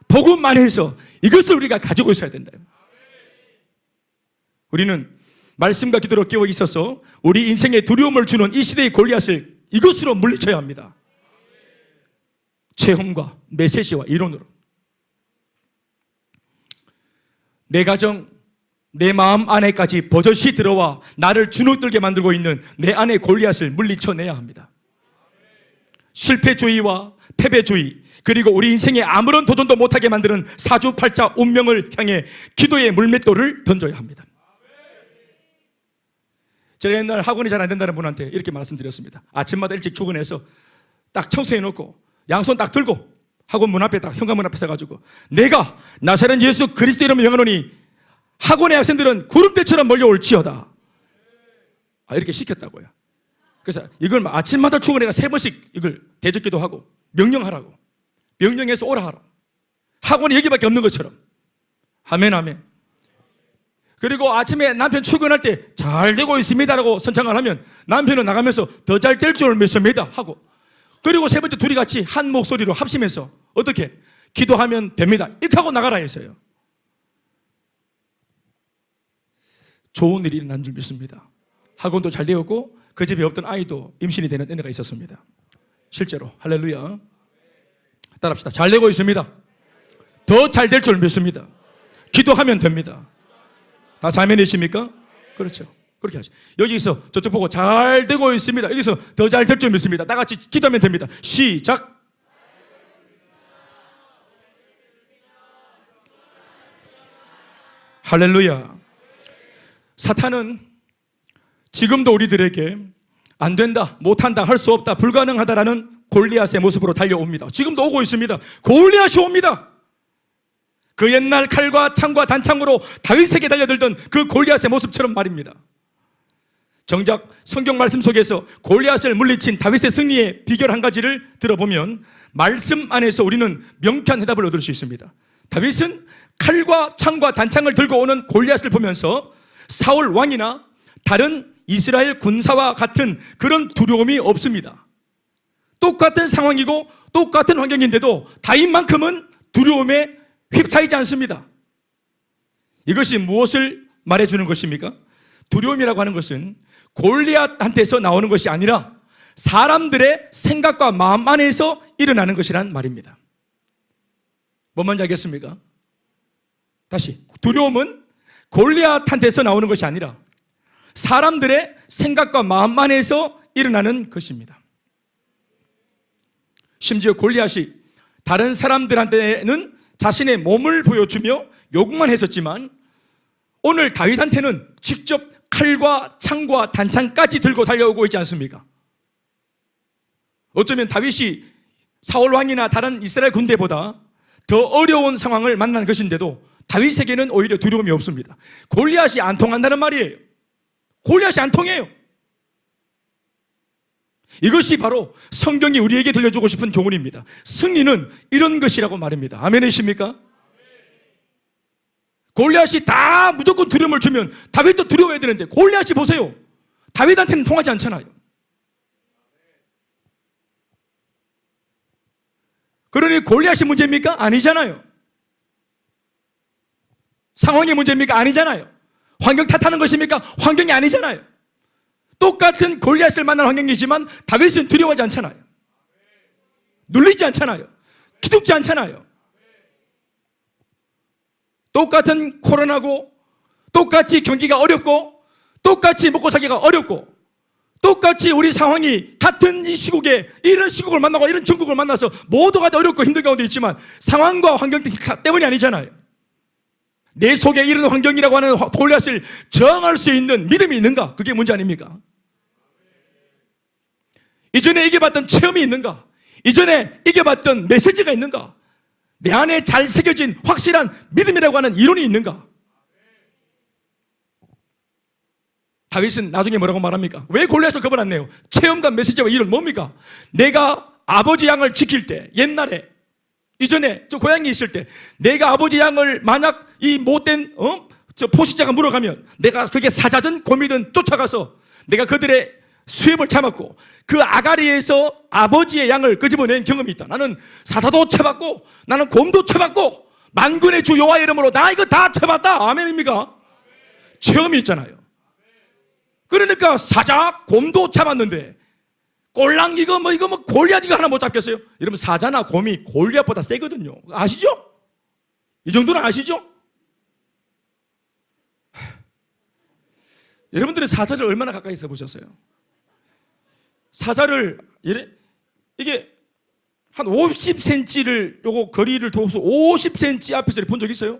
복음 안에서 이것을 우리가 가지고 있어야 된다. 우리는 말씀과 기도로 깨어 있어서 우리 인생에 두려움을 주는 이 시대의 골리앗을 이것으로 물리쳐야 합니다. 체험과 메시지와 이론으로. 내 가정, 내 마음 안에까지 버젓이 들어와 나를 주눅들게 만들고 있는 내 안의 골리앗을 물리쳐내야 합니다. 실패주의와 패배주의, 그리고 우리 인생에 아무런 도전도 못하게 만드는 사주팔자 운명을 향해 기도의 물맷돌을 던져야 합니다. 제가 옛날 학원이 잘 안 된다는 분한테 이렇게 말씀드렸습니다. 아침마다 일찍 출근해서 딱 청소해놓고 양손 딱 들고 학원 문 앞에 딱 현관문 앞에 서가지고 내가 나사렛 예수 그리스도 이름을 명하노니 학원의 학생들은 구름대처럼 몰려올지어다. 이렇게 시켰다고요. 그래서 이걸 아침마다 출근해가 3번씩 이걸 대적기도 하고 명령하라고, 명령해서 오라 하라. 학원이 여기밖에 없는 것처럼. 아멘 아멘. 그리고 아침에 남편 출근할 때 잘 되고 있습니다라고 선창을 하면 남편은 나가면서 더 잘 될 줄 믿습니다 하고, 그리고 세 번째 둘이 같이 한 목소리로 합심해서 어떻게 기도하면 됩니다 이렇게 하고 나가라 했어요. 좋은 일이 일어난 줄 믿습니다. 학원도 잘 되었고 그 집에 없던 아이도 임신이 되는 은혜가 있었습니다. 실제로. 할렐루야. 따라합시다. 잘 되고 있습니다. 더 잘 될 줄 믿습니다. 기도하면 됩니다. 다 자매이십니까? 그렇죠. 그렇게 하죠. 여기서 저쪽 보고 잘 되고 있습니다. 여기서 더 잘 될 줄 믿습니다. 다 같이 기도하면 됩니다. 시작. 할렐루야. 사탄은 지금도 우리들에게 안 된다, 못한다, 할 수 없다, 불가능하다라는 골리앗의 모습으로 달려옵니다. 지금도 오고 있습니다. 골리앗이 옵니다. 그 옛날 칼과 창과 단창으로 다윗에게 달려들던 그 골리앗의 모습처럼 말입니다. 정작 성경 말씀 속에서 골리앗을 물리친 다윗의 승리의 비결 한 가지를 들어보면 말씀 안에서 우리는 명쾌한 해답을 얻을 수 있습니다. 다윗은 칼과 창과 단창을 들고 오는 골리앗을 보면서 사울 왕이나 다른 이스라엘 군사와 같은 그런 두려움이 없습니다. 똑같은 상황이고 똑같은 환경인데도 다윗만큼은 두려움에 휩싸이지 않습니다. 이것이 무엇을 말해주는 것입니까? 두려움이라고 하는 것은 골리앗한테서 나오는 것이 아니라 사람들의 생각과 마음 안에서 일어나는 것이란 말입니다. 뭔 말인지 알겠습니까? 다시, 두려움은 골리앗한테서 나오는 것이 아니라 사람들의 생각과 마음 안에서 일어나는 것입니다. 심지어 골리앗이 다른 사람들한테는 자신의 몸을 보여주며 욕만 했었지만 오늘 다윗한테는 직접 칼과 창과 단창까지 들고 달려오고 있지 않습니까? 어쩌면 다윗이 사울 왕이나 다른 이스라엘 군대보다 더 어려운 상황을 만난 것인데도 다윗에게는 오히려 두려움이 없습니다. 골리앗이 안 통한다는 말이에요. 골리앗이 안 통해요. 이것이 바로 성경이 우리에게 들려주고 싶은 교훈입니다. 승리는 이런 것이라고 말입니다. 아멘이십니까? 골리앗이 다 무조건 두려움을 주면 다윗도 두려워해야 되는데 골리앗이 보세요. 다윗한테는 통하지 않잖아요. 그러니 골리앗이 문제입니까? 아니잖아요. 상황이 문제입니까? 아니잖아요. 환경 탓하는 것입니까? 환경이 아니잖아요. 똑같은 골리앗을 만난 환경이지만 다윗은 두려워하지 않잖아요. 눌리지 않잖아요. 기죽지 않잖아요. 똑같은 코로나고 똑같이 경기가 어렵고 똑같이 먹고 살기가 어렵고 똑같이 우리 상황이 같은 이 시국에 이런 시국을 만나고 이런 전국을 만나서 모두가 다 어렵고 힘든 가운데 있지만 상황과 환경 때문이 아니잖아요. 내 속에 이런 환경이라고 하는 골리앗을 저항할 수 있는 믿음이 있는가? 그게 문제 아닙니까? 이전에 이겨봤던 체험이 있는가? 이전에 이겨봤던 메시지가 있는가? 내 안에 잘 새겨진 확실한 믿음이라고 하는 이론이 있는가? 다윗은 나중에 뭐라고 말합니까? 왜 골리앗을 겁을 안 내요? 체험과 메시지와 이론 뭡니까? 내가 아버지 양을 지킬 때, 옛날에 이전에 저 고향에 있을 때 내가 아버지 양을 만약 이 못된 저 포식자가 물어가면 내가 그게 사자든 곰이든 쫓아가서 내가 그들의 수입을 참았고 그 아가리에서 아버지의 양을 끄집어낸 경험이 있다. 나는 사자도 쳐봤고 나는 곰도 쳐봤고 만군의 주 여호와의 이름으로 나 이거 다 쳐봤다. 아멘입니까? 체험이 있잖아요. 그러니까 사자, 곰도 잡았는데 꼴랑 이거 뭐 골리앗 이거 하나 못 잡겠어요? 여러분 사자나 곰이 골리앗보다 세거든요. 아시죠? 이 정도는 아시죠? 여러분들은 사자를 얼마나 가까이 있어 보셨어요? 사자를 이게 한 50cm를 요거 거리를 둬서 50cm 앞에서 본 적 있어요?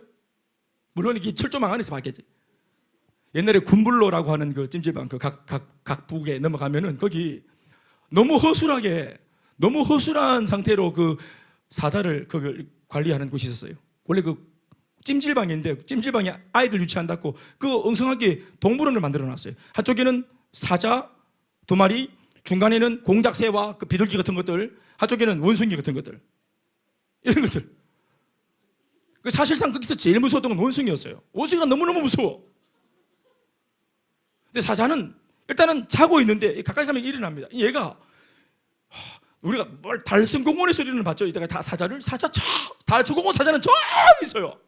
물론 이게 철조망 안에서 봤겠지. 옛날에 군불로라고 하는 그 찜질방 그 각북에 넘어가면은 거기 너무 허술한 상태로 그 사자를 그걸 관리하는 곳이 있었어요. 원래 그 찜질방인데 찜질방에 아이들 유치한다고 그 엉성하게 동물원을 만들어 놨어요. 한쪽에는 사자 2마리, 중간에는 공작새와 그 비둘기 같은 것들, 한쪽에는 원숭이 같은 것들, 이런 것들. 그 사실상 거기서 제일 무서웠던 건 원숭이였어요. 원숭이가 너무너무 무서워. 근데 사자는 일단은 자고 있는데 가까이 가면 일어납니다. 얘가 우리가 뭘 달성공원의 소리를 봤죠. 이따가 다 사자를 달성공원 사자는 저 있어요.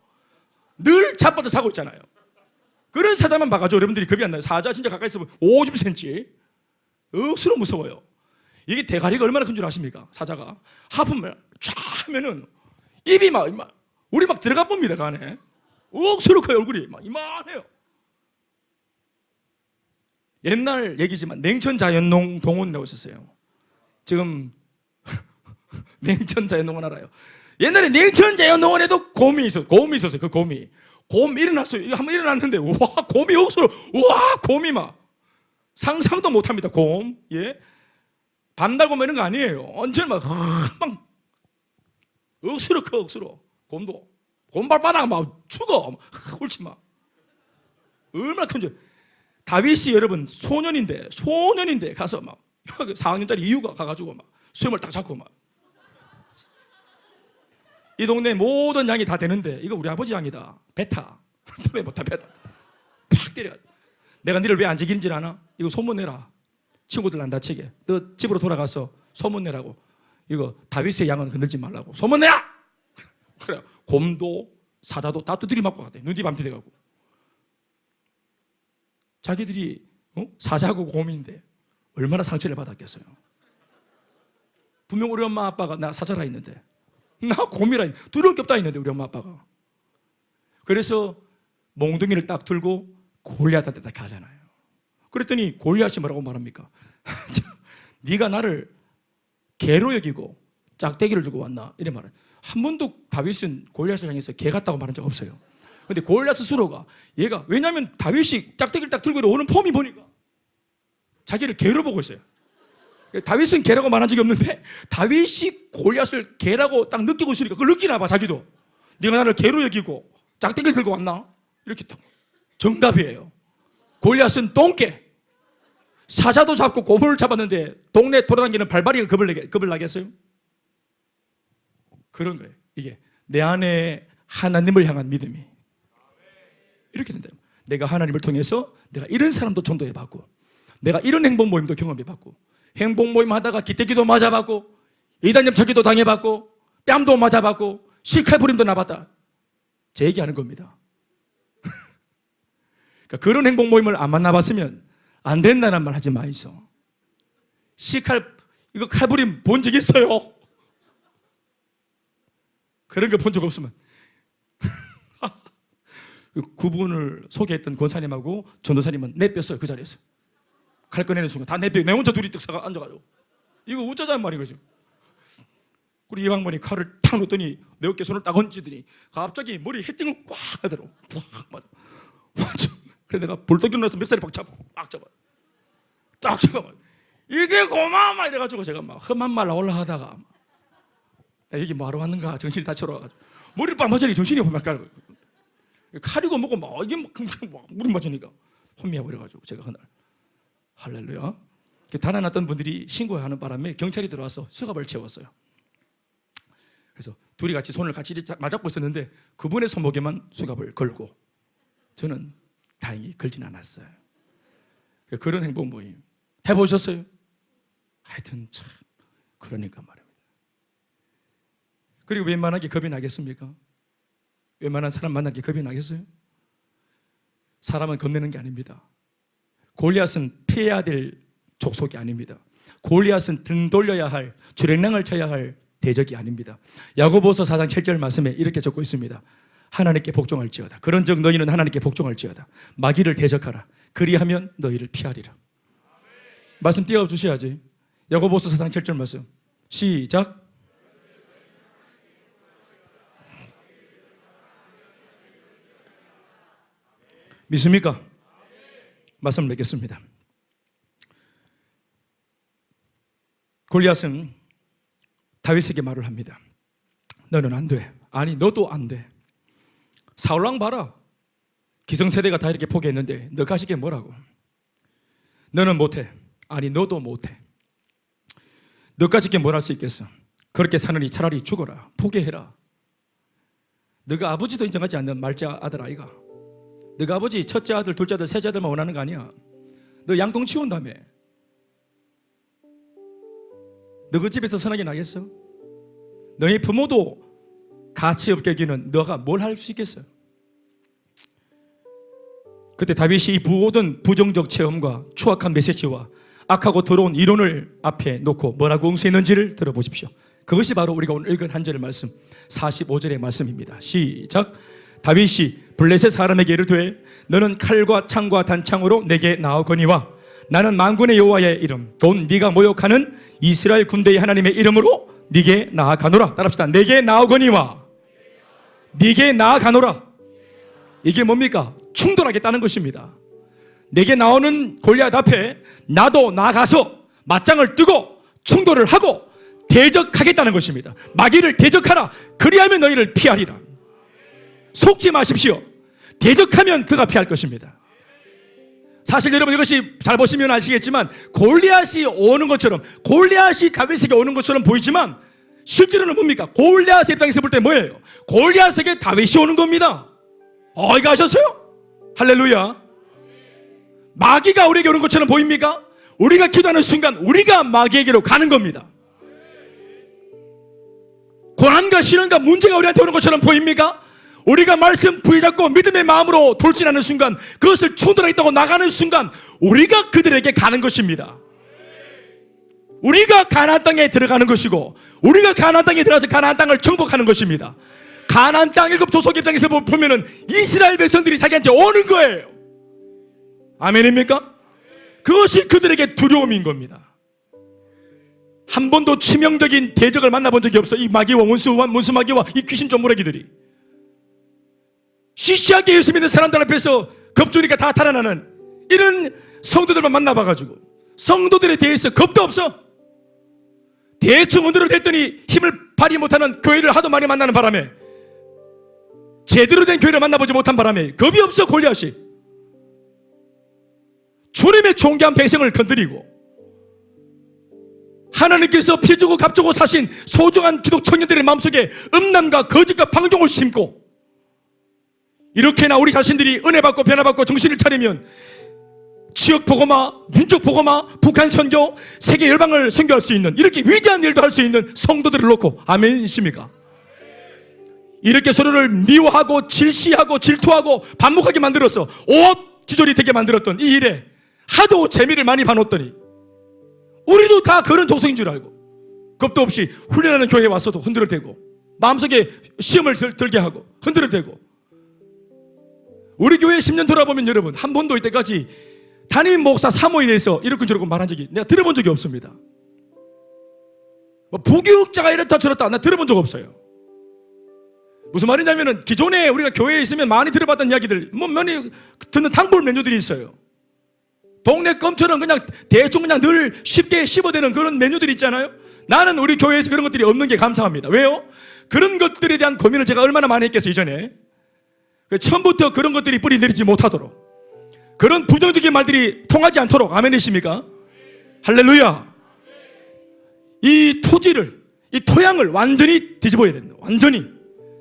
늘 자빠져 자고 있잖아요. 그런 사자만 봐가지고 여러분들이 겁이 안 나요. 사자 진짜 가까이 있으면 50cm 억수로 무서워요. 이게 대가리가 얼마나 큰 줄 아십니까? 사자가 하품을 쫙 하면은 입이 우리 막 들어가 봅니다. 그 안에 억수로 커요. 얼굴이 막 이만해요. 옛날 얘기지만 냉천자연동원이라고 있었어요. 지금 냉천자연동원 알아요? 옛날에 냉천자연동원에도 곰이 있었어요. 그 곰 일어났어요. 이거 한번 일어났는데 와 곰이 억수로 곰이 막 상상도 못합니다. 곰 밤 달고 이런 거 아니에요. 언제는 막 억수로 커 억수로 곰도 곰발바닥 막 죽어 옳지 막 얼마나 큰지. 다윗이 여러분 소년인데 가서 막 4학년짜리 이유가 가가지고 막 수염을 딱 잡고 막 이 동네 모든 양이 다 되는데 이거 우리 아버지 양이다. 뱉어. 못하 뱉어. 팍 때려. 내가 너를 왜 안 지키는지 아나? 이거 소문내라. 친구들 안 다치게. 너 집으로 돌아가서 소문내라고. 이거 다윗의 양은 건들지 말라고. 소문내라. 그래. 곰도 사자도 다 두드리 맞고 가대. 눈뒤 밤새 돼가고. 자기들이 사자고 곰인데 얼마나 상처를 받았겠어요. 분명 우리 엄마 아빠가 나 사자라 했는데 나 곰이라 했는데 두려울 게 없다 했는데 우리 엄마 아빠가. 그래서 몽둥이를 딱 들고 골리앗한테 딱 가잖아요. 그랬더니 골리앗이 뭐라고 말합니까? 네가 나를 개로 여기고 짝대기를 들고 왔나? 이래 말해. 한 번도 다윗은 골리앗을 향해서 개 같다고 말한 적 없어요. 근데 골리앗 스스로가 얘가 왜냐하면 다윗이 짝대기를 딱 들고 오는 폼이 보니까 자기를 개로 보고 있어요. 다윗은 개라고 말한 적이 없는데 다윗이 골리앗을 개라고 딱 느끼고 있으니까 그걸 느끼나 봐. 자기도 네가 나를 개로 여기고 짝대기를 들고 왔나? 이렇게 딱 정답이에요. 골리앗은 똥개. 사자도 잡고 곰을 잡았는데 동네 돌아다니는 발바리가 겁을 나겠어요? 그런 거예요. 이게 내 안에 하나님을 향한 믿음이 이렇게 된다. 내가 하나님을 통해서 내가 이런 사람도 전도해봤고 내가 이런 행복 모임도 경험해봤고 행복 모임 하다가 기대기도 맞아봤고 이단점 처기도 당해봤고 뺨도 맞아봤고 실칼부림도 나봤다. 제 얘기하는 겁니다. 그러니까 그런 행복 모임을 안 만나봤으면 안 된다는 말 하지 마이소. 이거 칼부림 본 적 있어요? 그런 거 본 적 없으면 그분을 소개했던 권사님하고 전도사님은 내뺐어요. 그 자리에서 칼 꺼내는 순간 다 내 혼자 둘이 뜩 사가 앉아가지고 이거 어쩌자는 말인 거죠. 우리 이방반이 칼을 탁 놓더니 내 어깨에 손을 딱 얹히더니 갑자기 머리 헤딩을 꽉 하더라고. 꽉 맞아. 그래 내가 볼떡 일어나서 멱살이 딱 잡아. 이게 고마워 이래가지고 제가 막 험한 말 나올라 하다가 이게 뭐하러 왔는가 정신이 다 차려와가지고 머리를 빡 맞으니 정신이 막 가고 칼이고 뭐고 막 이게 막 머리 맞으니까 혼미해버려가지고 제가 그날 할렐루야 달아났던 분들이 신고하는 바람에 경찰이 들어와서 수갑을 채웠어요. 그래서 둘이 같이 손을 같이 맞잡고 있었는데 그분의 손목에만 수갑을 걸고 저는 다행히 걸진 않았어요. 그런 행복 모임 해보셨어요? 하여튼 참 그러니까 말입니다. 그리고 웬만하게 겁이 나겠습니까? 웬만한 사람 만나기 겁이 나겠어요? 사람은 겁내는 게 아닙니다. 골리앗은 피해야 될 족속이 아닙니다. 골리앗은 등 돌려야 할 주랭랑을 쳐야 할 대적이 아닙니다. 야고보서 4장 7절 말씀에 이렇게 적고 있습니다. 하나님께 복종할지어다. 그런즉 너희는 하나님께 복종할지어다. 마귀를 대적하라. 그리하면 너희를 피하리라. 말씀 띄워주셔야지. 야고보서 4장 7절 말씀 시작. 믿습니까? 말씀을 맺겠습니다. 골리앗은 다윗에게 말을 합니다. 너는 안 돼. 아니 너도 안 돼. 사울왕 봐라. 기성세대가 다 이렇게 포기했는데 너 가시게 뭐라고? 너는 못해. 아니 너도 못해. 너까지 게 뭘 할 수 있겠어? 그렇게 사느니 차라리 죽어라. 포기해라. 너가 아버지도 인정하지 않는 말자 아들 아이가. 너가 아버지 첫째 아들, 둘째 아들, 셋째 아들만 원하는 거 아니야. 너 양동 치운다며. 너 그 집에서 선하게 나겠어? 너희 부모도 가치 없게 여기는 너가 뭘 할 수 있겠어요? 그때 다윗이 이 모든 부정적 체험과 추악한 메시지와 악하고 더러운 이론을 앞에 놓고 뭐라고 응수했는지를 들어보십시오. 그것이 바로 우리가 오늘 읽은 한 절의 말씀 45절의 말씀입니다. 시작. 다윗이 블레셋 사람에게 이르되 너는 칼과 창과 단창으로 내게 나오거니와 나는 만군의 여호와의 이름 곧 네가 모욕하는 이스라엘 군대의 하나님의 이름으로 네게 나아가노라. 따라합시다. 내게 나오거니와 네게 나아가노라. 이게 뭡니까? 충돌하겠다는 것입니다. 내게 나오는 골리앗 앞에 나도 나가서 맞짱을 뜨고 충돌을 하고 대적하겠다는 것입니다. 마귀를 대적하라. 그리하면 너희를 피하리라. 속지 마십시오. 대적하면 그가 피할 것입니다. 사실 여러분 이것이 잘 보시면 아시겠지만 골리앗이 오는 것처럼 골리앗이 다윗에게 오는 것처럼 보이지만 실제로는 뭡니까? 골리앗의 입장에서 볼 때 뭐예요? 골리앗에게 다윗이 오는 겁니다. 이거 아셨어요? 할렐루야. 마귀가 우리에게 오는 것처럼 보입니까? 우리가 기도하는 순간 우리가 마귀에게로 가는 겁니다. 고난과 시련과 문제가 우리한테 오는 것처럼 보입니까? 우리가 말씀 부여잡고 믿음의 마음으로 돌진하는 순간 그것을 충돌하겠다고 나가는 순간 우리가 그들에게 가는 것입니다. 우리가 가나안 땅에 들어가는 것이고 우리가 가나안 땅에 들어가서 가나안 땅을 정복하는 것입니다. 가나안 땅 일곱 족속 입장에서 보면은 이스라엘 백성들이 자기한테 오는 거예요. 아멘입니까? 그것이 그들에게 두려움인 겁니다. 한 번도 치명적인 대적을 만나본 적이 없어. 이 마귀와 원수 마귀와 이 귀신 전무라기들이 시시하게 예수 믿는 사람들 앞에서 겁주니까 다 달아나는 이런 성도들만 만나봐가지고 성도들에 대해서 겁도 없어. 대충 언더로 됐더니 힘을 발휘 못하는 교회를 하도 많이 만나는 바람에 제대로 된 교회를 만나보지 못한 바람에 겁이 없어. 골리앗이 주님의 존귀한 백성을 건드리고 하나님께서 피 주고 값 주고 사신 소중한 기독 청년들의 마음속에 음란과 거짓과 방종을 심고 이렇게나 우리 자신들이 은혜 받고 변화 받고 정신을 차리면 지역 복음화, 민족 복음화, 북한 선교, 세계 열방을 선교할 수 있는 이렇게 위대한 일도 할 수 있는 성도들을 놓고 아멘이십니까? 이렇게 서로를 미워하고 질시하고 질투하고 반목하게 만들어서 오합지졸이 되게 만들었던 이 일에 하도 재미를 많이 봐놓았더니 우리도 다 그런 조성인 줄 알고 겁도 없이 훈련하는 교회에 와서도 흔들어대고 마음속에 시험을 들게 하고 흔들어대고 우리 교회 10년 돌아보면 여러분 한 번도 이때까지 담임 목사 사모에 대해서 이렇게 저렇게 말한 적이 내가 들어본 적이 없습니다. 뭐 부교육자가 이렇다 저렇다 나 들어본 적 없어요. 무슨 말이냐면은 기존에 우리가 교회에 있으면 많이 들어봤던 이야기들 뭐 많이 듣는 단골 메뉴들이 있어요. 동네 껌처럼 그냥 대충 그냥 늘 쉽게 씹어대는 그런 메뉴들이 있잖아요. 나는 우리 교회에서 그런 것들이 없는 게 감사합니다. 왜요? 그런 것들에 대한 고민을 제가 얼마나 많이 했겠어요 이전에. 처음부터 그런 것들이 뿌리 내리지 못하도록, 그런 부정적인 말들이 통하지 않도록. 아멘이십니까? 할렐루야. 이 토지를, 이 토양을 완전히 뒤집어야 된다. 완전히.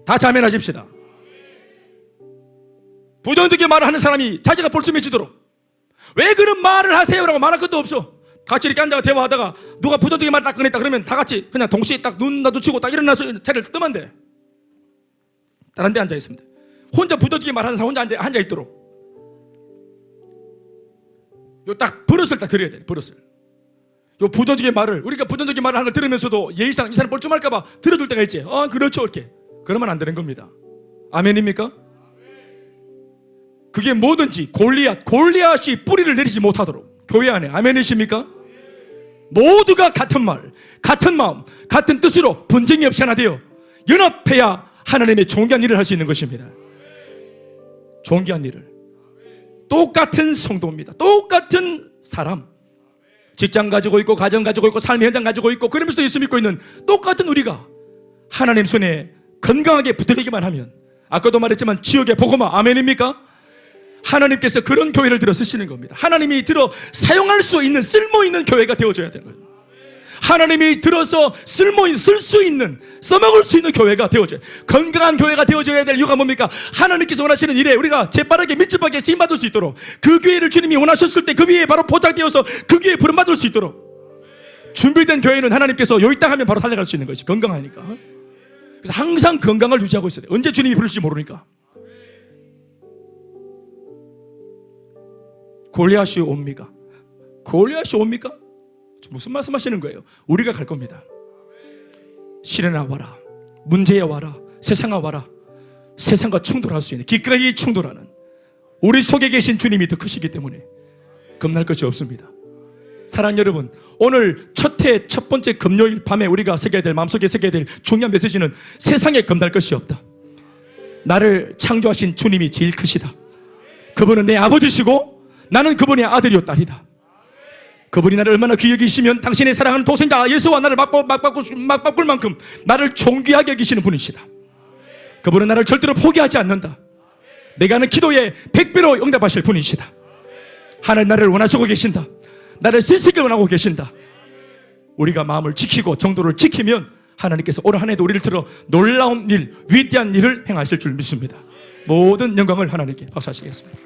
다 자면하십시다. 부정적인 말을 하는 사람이 자기가 볼쯤해지도록. 왜 그런 말을 하세요라고 말할 것도 없어. 같이 이렇게 앉아서 대화하다가 누가 부정적인 말을 딱 꺼냈다 그러면 다 같이 그냥 동시에 딱 눈 마주치고 딱 일어나서 자리를 뜨면 돼. 다른 데 앉아 있습니다. 혼자 부정적인 말 하는 사람 혼자 앉아 있도록. 요 딱 버릇을 딱 들여야 돼. 버릇을. 요 부정적인 말을, 우리가 부정적인 말을 하는 걸 들으면서도 예의상 이 사람 뻘쭘할까봐 들어둘 때가 있지. 그렇죠 이렇게. 그러면 안 되는 겁니다. 아멘입니까? 그게 뭐든지 골리앗이 뿌리를 내리지 못하도록 교회 안에. 아멘이십니까? 모두가 같은 말, 같은 마음, 같은 뜻으로 분쟁이 없이 하나 되어 연합해야 하나님의 존귀한 일을 할 수 있는 것입니다. 존귀한 일을. 똑같은 성도입니다. 똑같은 사람. 직장 가지고 있고 가정 가지고 있고 삶의 현장 가지고 있고 그러면서도 예수 믿고 있는 똑같은 우리가 하나님 손에 건강하게 붙들리기만 하면, 아까도 말했지만 지역의 복음화. 아멘입니까? 하나님께서 그런 교회를 들어 쓰시는 겁니다. 하나님이 들어 사용할 수 있는, 쓸모있는 교회가 되어줘야 되는 거예요. 하나님이 들어서 쓸 수 있는, 써먹을 수 있는 교회가 되어줘야, 건강한 교회가 되어줘야 될 이유가 뭡니까? 하나님께서 원하시는 일에 우리가 재빠르게 밀접하게 쓰임받을 수 있도록, 그 교회를 주님이 원하셨을 때 그 위에 바로 포착되어서 그 교회에 부름받을 수 있도록 준비된 교회는 하나님께서 여기 땅 하면 바로 달려갈 수 있는 것이 건강하니까. 그래서 항상 건강을 유지하고 있어야 돼요. 언제 주님이 부르실지 모르니까. 골리앗이 옵니까? 골리앗이 옵니까? 무슨 말씀하시는 거예요? 우리가 갈 겁니다. 시련아 와라, 문제야 와라, 세상아 와라. 세상과 충돌할 수 있는, 기꺼이 충돌하는 우리 속에 계신 주님이 더 크시기 때문에 겁날 것이 없습니다. 사랑하는 여러분, 오늘 첫 번째 금요일 밤에 우리가 새겨야 될, 마음속에 새겨야 될 중요한 메시지는 세상에 겁날 것이 없다. 나를 창조하신 주님이 제일 크시다. 그분은 내 아버지시고 나는 그분의 아들이요 딸이다. 그분이 나를 얼마나 귀히 여기시면 당신의 사랑하는 도생자 예수와 나를 맞바꿀 만큼 나를 존귀하게 여기시는 분이시다. 그분은 나를 절대로 포기하지 않는다. 내가 하는 기도에 100배로 응답하실 분이시다. 하나님 나를 원하시고 계신다. 나를 쓸쓸하게 원하고 계신다. 우리가 마음을 지키고 정도를 지키면 하나님께서 올 한 해도 우리를 들어 놀라운 일, 위대한 일을 행하실 줄 믿습니다. 모든 영광을 하나님께 박수하시겠습니다.